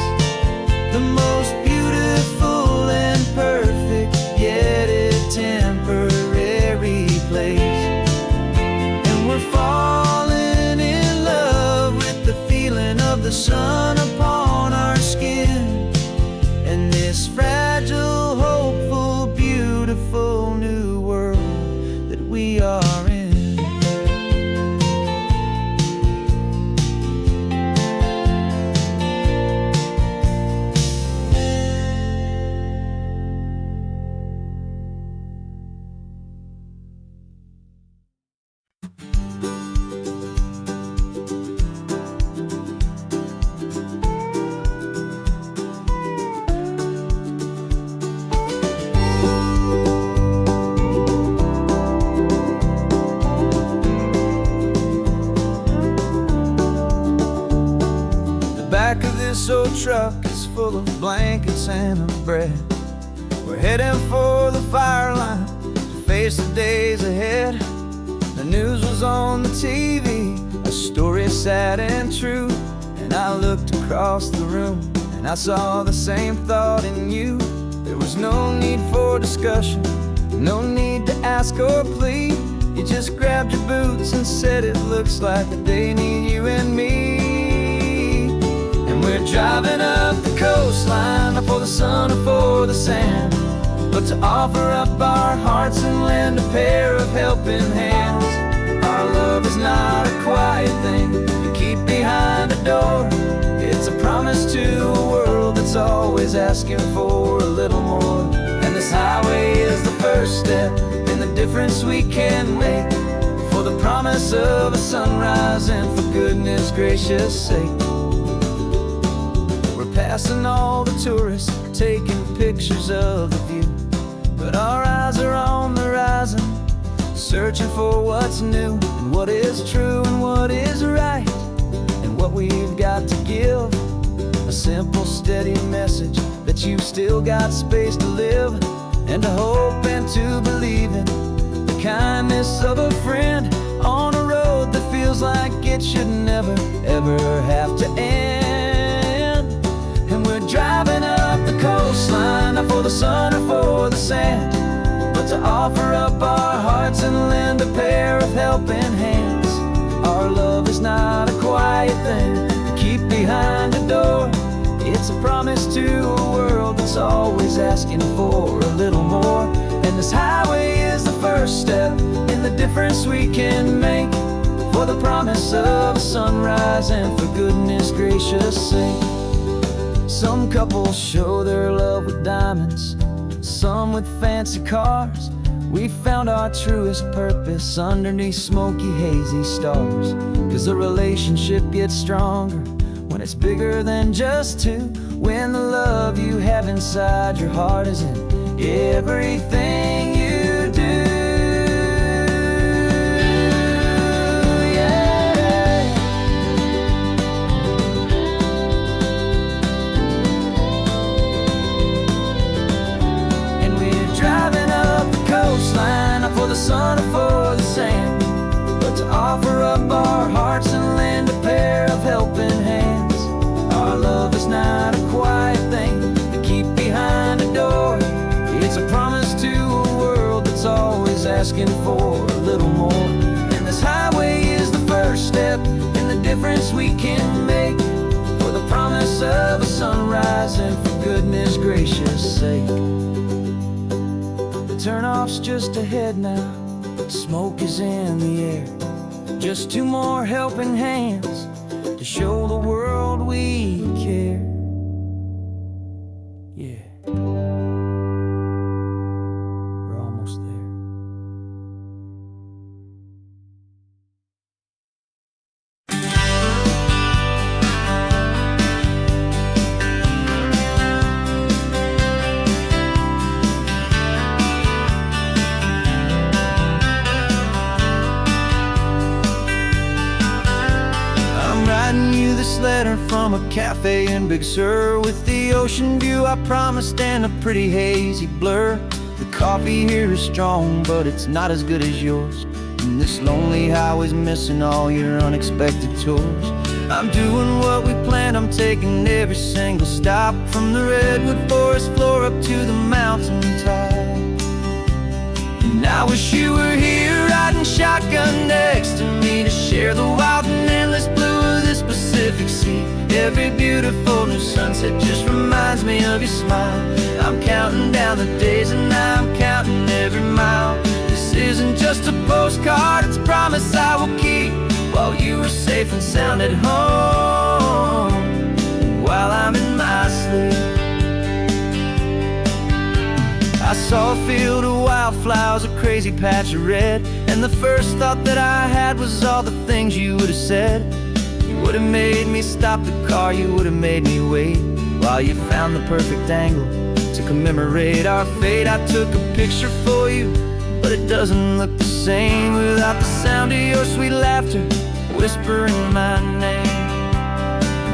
the most beautiful and perfect, yet a temporary place. And we're falling in love with the feeling of the sun upon our skin, and this fragile, hopeful, beautiful new world that we are in. Back of this old truck is full of blankets and a bread. We're heading for the fire line to face the days ahead. The news was on the TV, a story sad and true, and I looked across the room and I saw the same thought in you. There was no need for discussion, no need to ask or plead. You just grabbed your boots and said it looks like the day need you and me. We're driving up the coastline, not for the sun or for the sand, but to offer up our hearts and lend a pair of helping hands. Our love is not a quiet thing you keep behind a door. It's a promise to a world that's always asking for a little more. And this highway is the first step in the difference we can make, for the promise of a sunrise and for goodness gracious sake. Passing all the tourists, taking pictures of the view, but our eyes are on the horizon, searching for what's new and what is true and what is right, and what we've got to give. A simple, steady message that you've still got space to live, and to hope and to believe in the kindness of a friend on a road that feels like it should never, ever have to end. And we're driving up the coastline, not for the sun or for the sand, but to offer up our hearts and lend a pair of helping hands. Our love is not a quiet thing to keep behind a door. It's a promise to a world that's always asking for a little more. And this highway is the first step in the difference we can make, for the promise of a sunrise and for goodness gracious sake. Some couples show their love with diamonds, some with fancy cars. We found our truest purpose underneath smoky, hazy stars. 'Cause the relationship gets stronger when it's bigger than just two, when the love you have inside your heart is in everything you do. Yeah. the sun or for the sand, but to offer up our hearts and lend a pair of helping hands. Our love is not a quiet thing to keep behind a door. It's a promise to a world that's always asking for a little more. And this highway is the first step in the difference we can make, for the promise of a sunrise and for goodness gracious sake. The turnoff's just ahead now, smoke is in the air. Just two more helping hands to show the world we care. Yeah, we're almost there. This letter from a cafe in Big Sur, with the ocean view I promised and a pretty hazy blur. The coffee here is strong, but it's not as good as yours, and this lonely highway's missing all your unexpected tours. I'm doing what we planned, I'm taking every single stop, from the redwood forest floor up to the mountain top. And I wish you were here riding shotgun next to me to share the wild and endless blue of this Pacific Sea. Every beautiful new sunset just reminds me of your smile. I'm counting down the days and I'm counting every mile. This isn't just a postcard, it's a promise I will keep, while you are safe and sound at home, while I'm in my sleep. I saw a field of wildflowers, a crazy patch of red, and the first thought that I had was all the things you would have said. You would have made me stop the car, you would have made me wait, while you found the perfect angle to commemorate our fate. I took a picture for you, but it doesn't look the same without the sound of your sweet laughter whispering my name.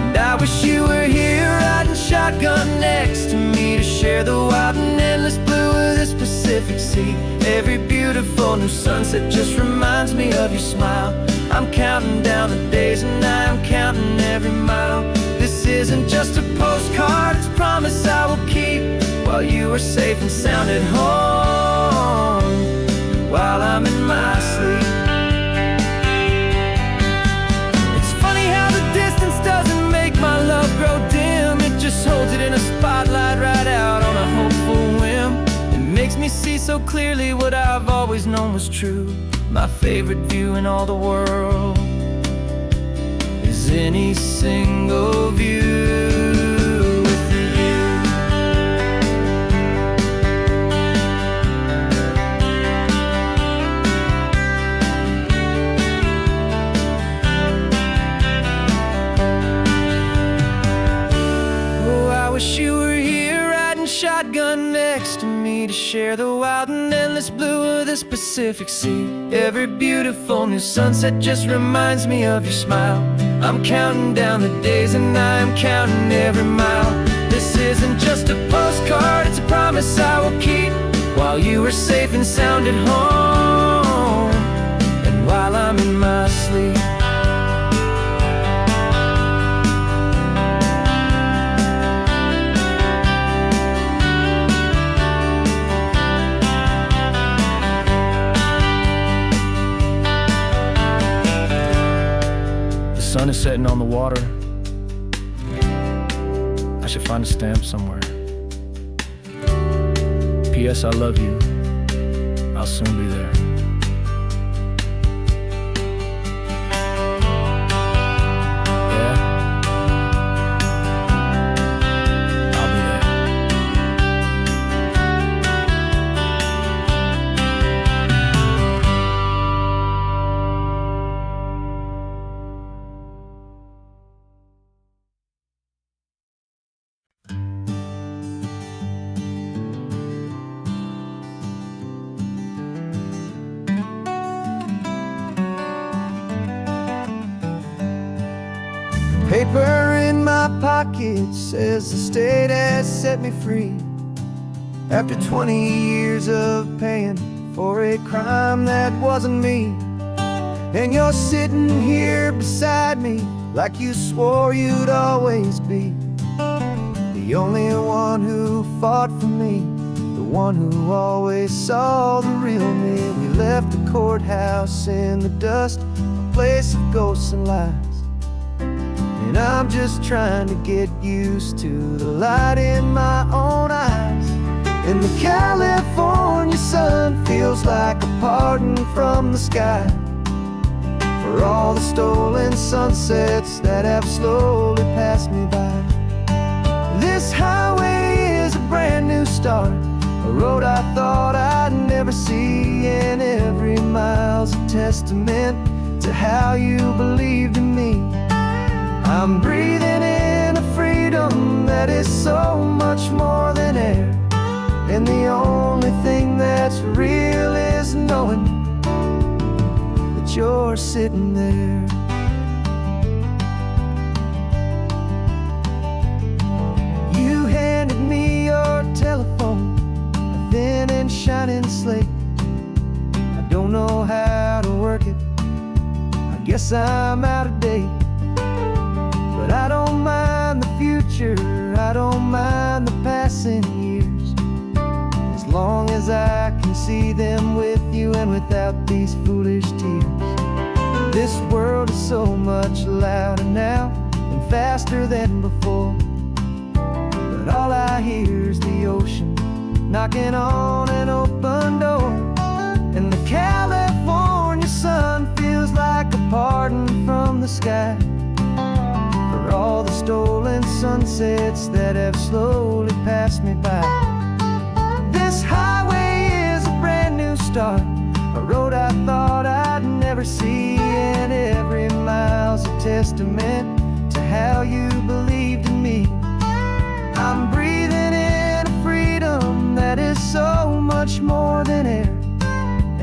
And I wish you were here riding shotgun next to me to share the wild and endless blue of this Pacific Sea. Every beautiful new sunset just reminds me of your smile. I'm counting down the days and I'm counting every mile. This isn't just a postcard, it's a promise I will keep, while you are safe and sound at home, while I'm in my sleep. It's funny how the distance doesn't make my love grow dim, it just holds it in a spotlight right out on a hopeful whim. It makes me see so clearly what I've always known was true. My favorite view in all the world is any single view with you. Oh, I wish you were here riding shotgun next to me to share the wild and endless blue of this Pacific Sea. Every beautiful new sunset just reminds me of your smile. I'm counting down the days and I'm counting every mile. This isn't just a postcard, it's a promise I will keep, while you are safe and sound at home, and while I'm in my sleep. The sun is setting on the water. I should find a stamp somewhere. P.S. I love you. I'll soon be there. Yeah? I'll be there. Paper in my pocket says the state has set me free, after 20 years of paying for a crime that wasn't me. And you're sitting here beside me like you swore you'd always be the only one who fought for me, the one who always saw the real me. We left the courthouse in the dust, a place of ghosts and lies. And I'm just trying to get used to the light in my own eyes. And the California sun feels like a pardon from the sky for all the stolen sunsets that have slowly passed me by. This highway is a brand new start, a road I thought I'd never see, and every mile's a testament to how you believed in me. I'm breathing in a freedom that is so much more than air, and the only thing that's real is knowing that you're sitting there. You handed me your telephone, a thin and shining slate. I don't know how to work it, I guess I'm out of date. But I don't mind the future, I don't mind the passing years, as long as I can see them with you and without these foolish tears. This world is so much louder now and faster than before, but all I hear is the ocean knocking on an open door. And the California sun feels like a pardon from the sky for all the stolen sunsets that have slowly passed me by. This highway is a brand new start, a road I thought I'd never see, and every mile's a testament to how you believed in me. I'm breathing in a freedom that is so much more than air,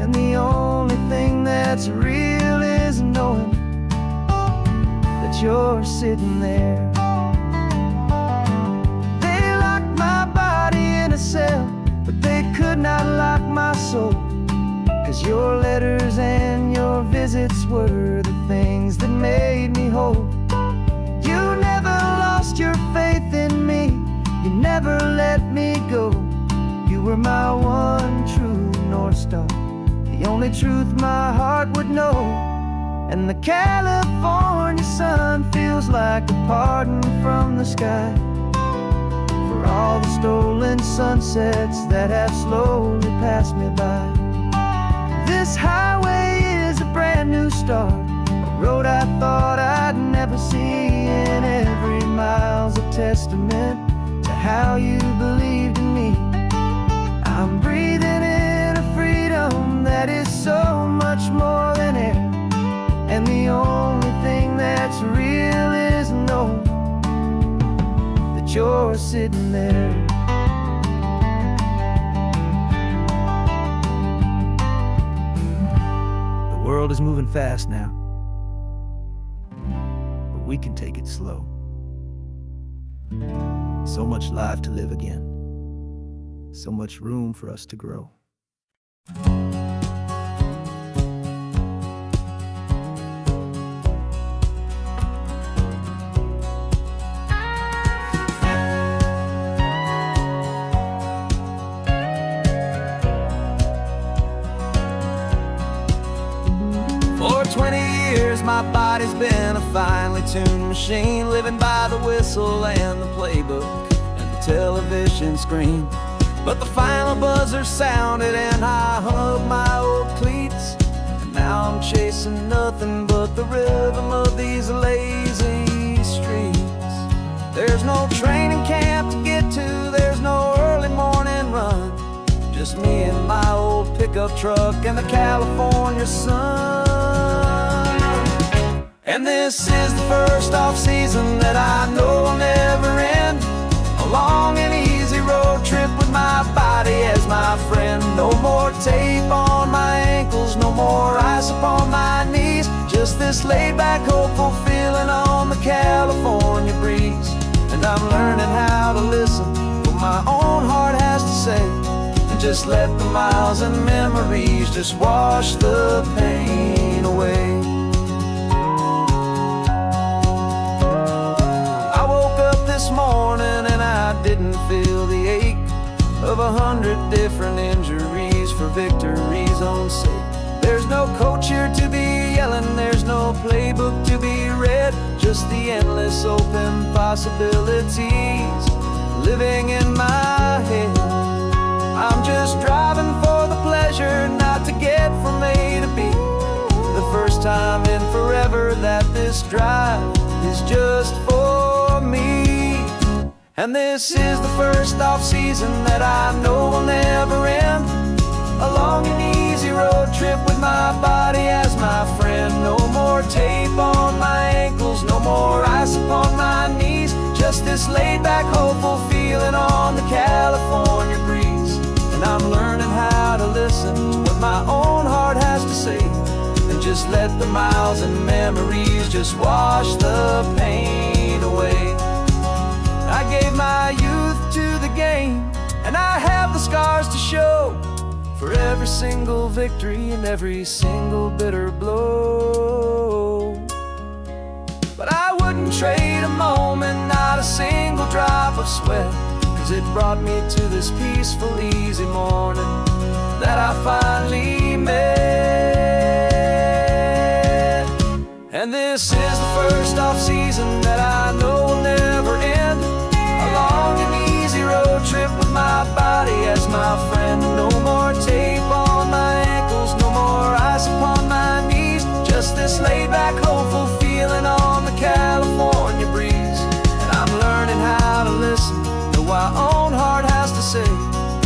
and the only thing that's real is knowing that you're sitting there. They locked my body in a cell, but they could not lock my soul, 'cause your letters and your visits were the things that made me whole. You never lost your faith in me, you never let me go. You were my one true North Star, the only truth my heart would know. And the California sun feels like a pardon from the sky for all the stolen sunsets that have slowly passed me by. This highway is a brand new start, a road I thought I'd never see, and every mile's a testament to how you believed in me. I'm breathing in a freedom that is so much more than air, and the only thing that's real is knowing that you're sitting there. The world is moving fast now, but we can take it slow. So much life to live again, so much room for us to grow. For 20 years my body's been a finely tuned machine, living by the whistle and the playbook and the television screen. But the final buzzer sounded and I hung up my old cleats, and now I'm chasing nothing but the rhythm of these lazy streets. There's no training camp to get to, there's no early morning run, just me and my old pickup truck and the California sun. And this is the first off-season that I know will never end, a long and easy road trip with my body as my friend. No more tape on my ankles, no more ice upon my knees, just this laid-back, hopeful feeling on the California breeze. And I'm learning how to listen what my own heart has to say, and just let the miles and memories just wash the pain away. I woke up this morning and I didn't feel the ache of 100 different injuries for victory's own sake. There's no coach here to be yelling, there's no playbook to be read, just the endless open possibilities living in my head. I'm just driving for the pleasure, not to get from A to B. The first time in forever that this drive is just for me. And this is the first off-season that I know will never end. A long and easy road trip with my body as my friend. No more tape on my ankles, no more ice upon my knees. Just this laid-back, hopeful feeling on the California breeze. And I'm learning how to listen to what my own heart has to say, and just let the miles and memories just wash the pain away. I gave my youth to the game, and I have the scars to show for every single victory and every single bitter blow. But I wouldn't trade a moment, not a single drop of sweat, 'cause it brought me to this peaceful, easy morning that I finally met. And this is the first off-season that I know will never end. A long and easy road trip with my body as my friend. No more tape on my ankles, no more ice upon my knees. Just this laid-back, hopeful feeling on the California breeze. And I'm learning how to listen to what my own heart has to say,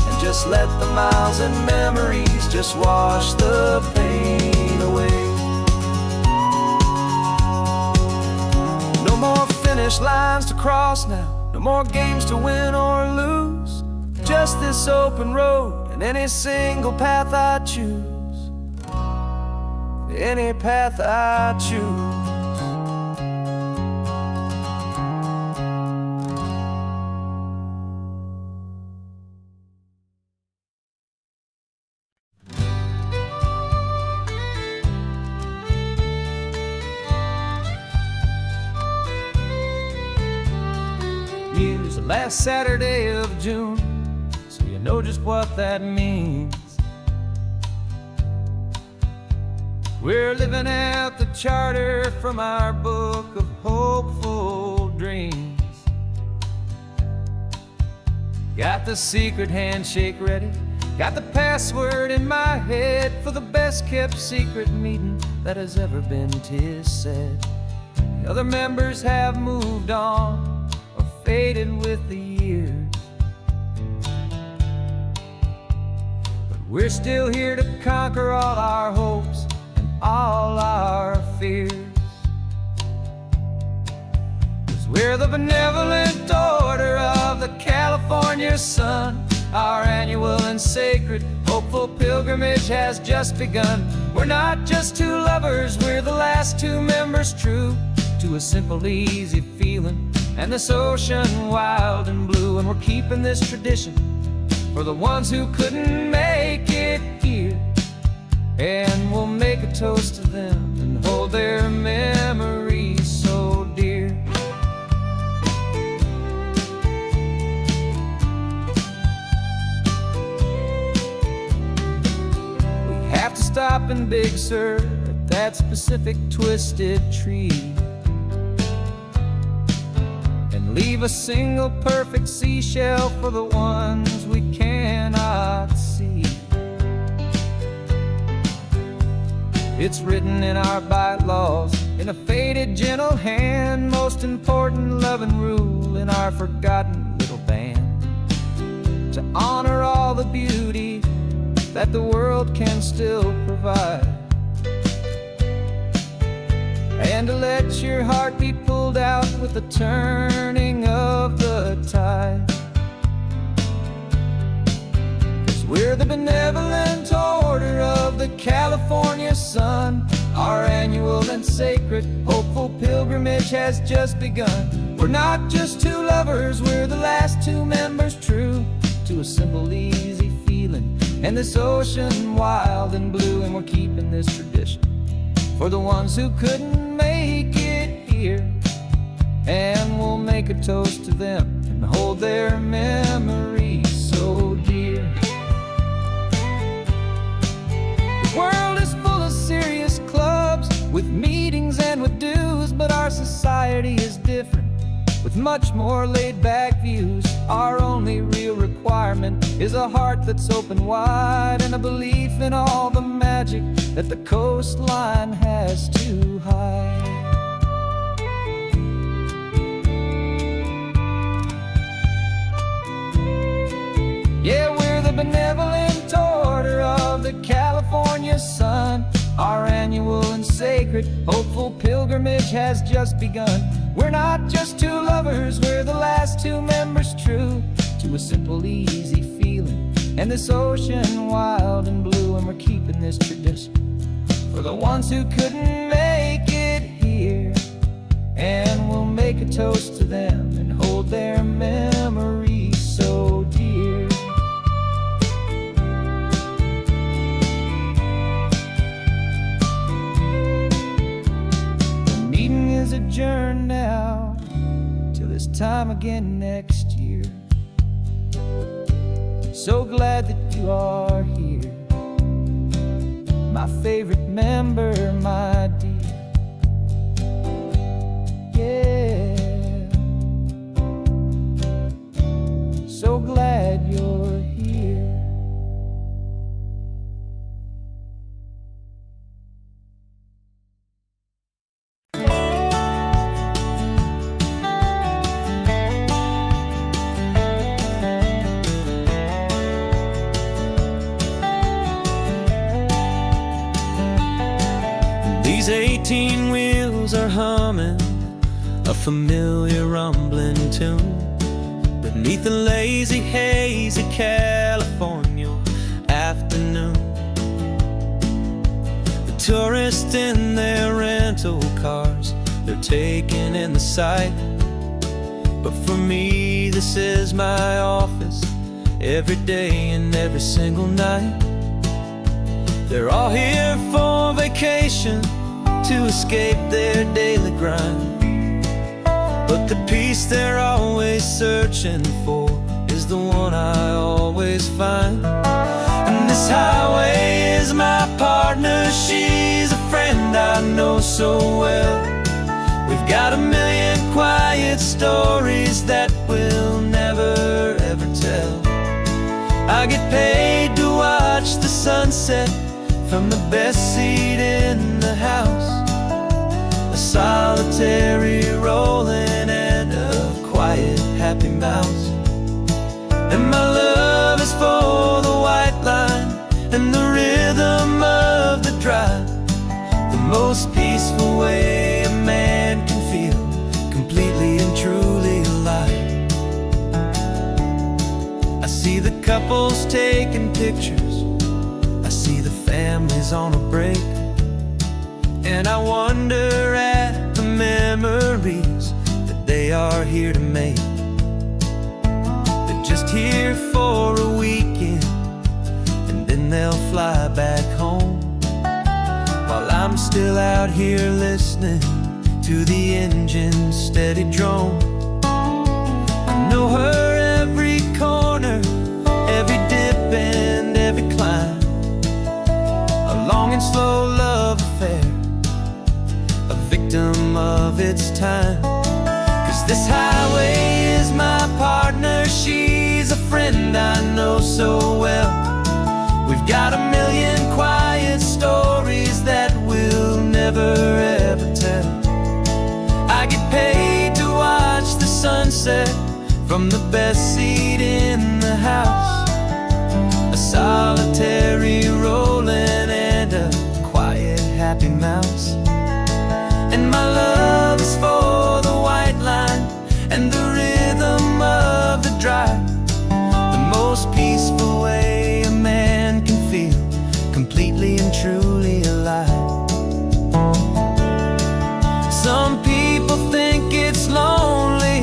and just let the miles and memories just wash the pain away. No more finish lines to cross now, no more games to win or lose. Just this open road and any single path I choose. Any path I choose. Use the last Saturday of June, so you know just what that means. We're living out the charter from our book of hopeful dreams. Got the secret handshake ready, got the password in my head for the best kept secret meeting that has ever been, 'tis said. The other members have moved on or faded with the years, but we're still here to conquer all our hopes and all our fears. 'Cause we're the benevolent order of the California sun. Our annual and sacred hopeful pilgrimage has just begun. We're not just two lovers, we're the last two members true to a simple, easy feeling and this ocean wild and blue. And we're keeping this tradition for the ones who couldn't make it here, and we'll make a toast to them and hold their memories so dear. We have to stop in Big Sur at that specific twisted tree, leave a single perfect seashell for the ones we cannot see. It's written in our bylaws in a faded gentle hand, most important love and rule in our forgotten little band, to honor all the beauty that the world can still provide, and to let your heart be pulled out with the turning of the tide. 'Cause we're the benevolent order of the California sun. Our annual and sacred hopeful pilgrimage has just begun. We're not just two lovers, we're the last two members true to a simple, easy feeling and this ocean wild and blue. And we're keeping this tradition for the ones who couldn't make it here. And we'll make a toast to them and hold their memories so dear. The world is full of serious clubs with meetings and with dues, but our society is different with much more laid-back views. Our only real requirement is a heart that's open wide and a belief in all the magic that the coastline has to hide. Yeah, we're the benevolent order of the California sun. Our annual and sacred, hopeful pilgrimage has just begun. We're not just two lovers, we're the last two members true to a simple, easy feeling and this ocean wild and blue. And we're keeping this tradition for the ones who couldn't make it here. And we'll make a toast to them and hold their memories so dear. Adjourn now till this time again next year. So glad that you are here, my favorite member, my dear. Yeah, so glad you're here. These 18 wheels are humming a familiar rumbling tune beneath the lazy haze of California afternoon. The tourists in their rental cars, they're taking in the sight. But for me, this is my office every day and every single night. They're all here for vacation to escape their daily grind, but the peace they're always searching for is the one I always find. And this highway is my partner, she's a friend I know so well. We've got a million quiet stories that we'll never ever tell. I get paid to watch the sunset from the best seat in the house, a solitary rolling and a quiet happy mouse. And my love is for the white line and the rhythm of the drive, the most peaceful way a man can feel completely and truly alive. I see the couples taking pictures, I see the families on a break, and I wonder at the memories that they are here to make. They're just here for a weekend and then they'll fly back home, while I'm still out here listening to the engine's steady drone. I know her every corner, every dip and every climb, a long and slow love affair, a victim of its time. 'Cause this highway is my partner, she's a friend I know so well. We've got a million quiet stories that we'll never ever tell. I get paid to watch the sunset from the best seat in the house, a solitary rolling and a quiet happy mouse. And my love is for the white line and the rhythm of the drive, the most peaceful way a man can feel completely and truly alive. Some people think it's lonely,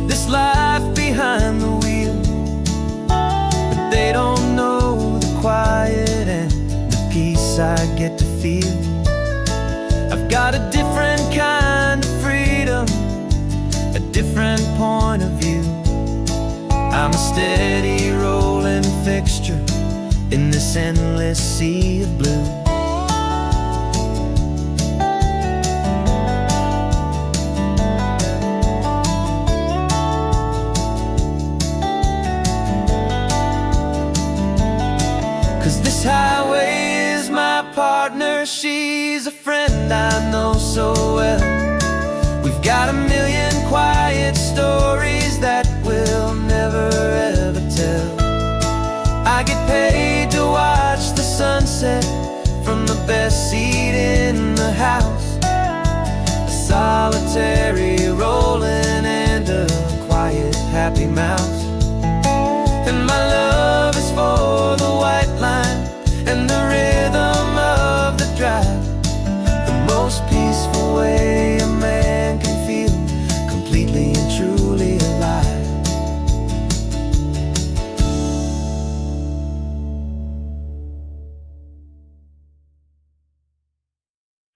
this life behind the wheel, but they don't know the quiet feel. I've got a different kind of freedom, a different point of view. I'm a steady rolling fixture in this endless sea of blue. Cause this highway is my partner, she's a friend I know so well. We've got a million quiet stories that we'll never ever tell. I get paid to watch the sunset from the best seat in the house, a solitary rolling and a quiet happy mouse. And my love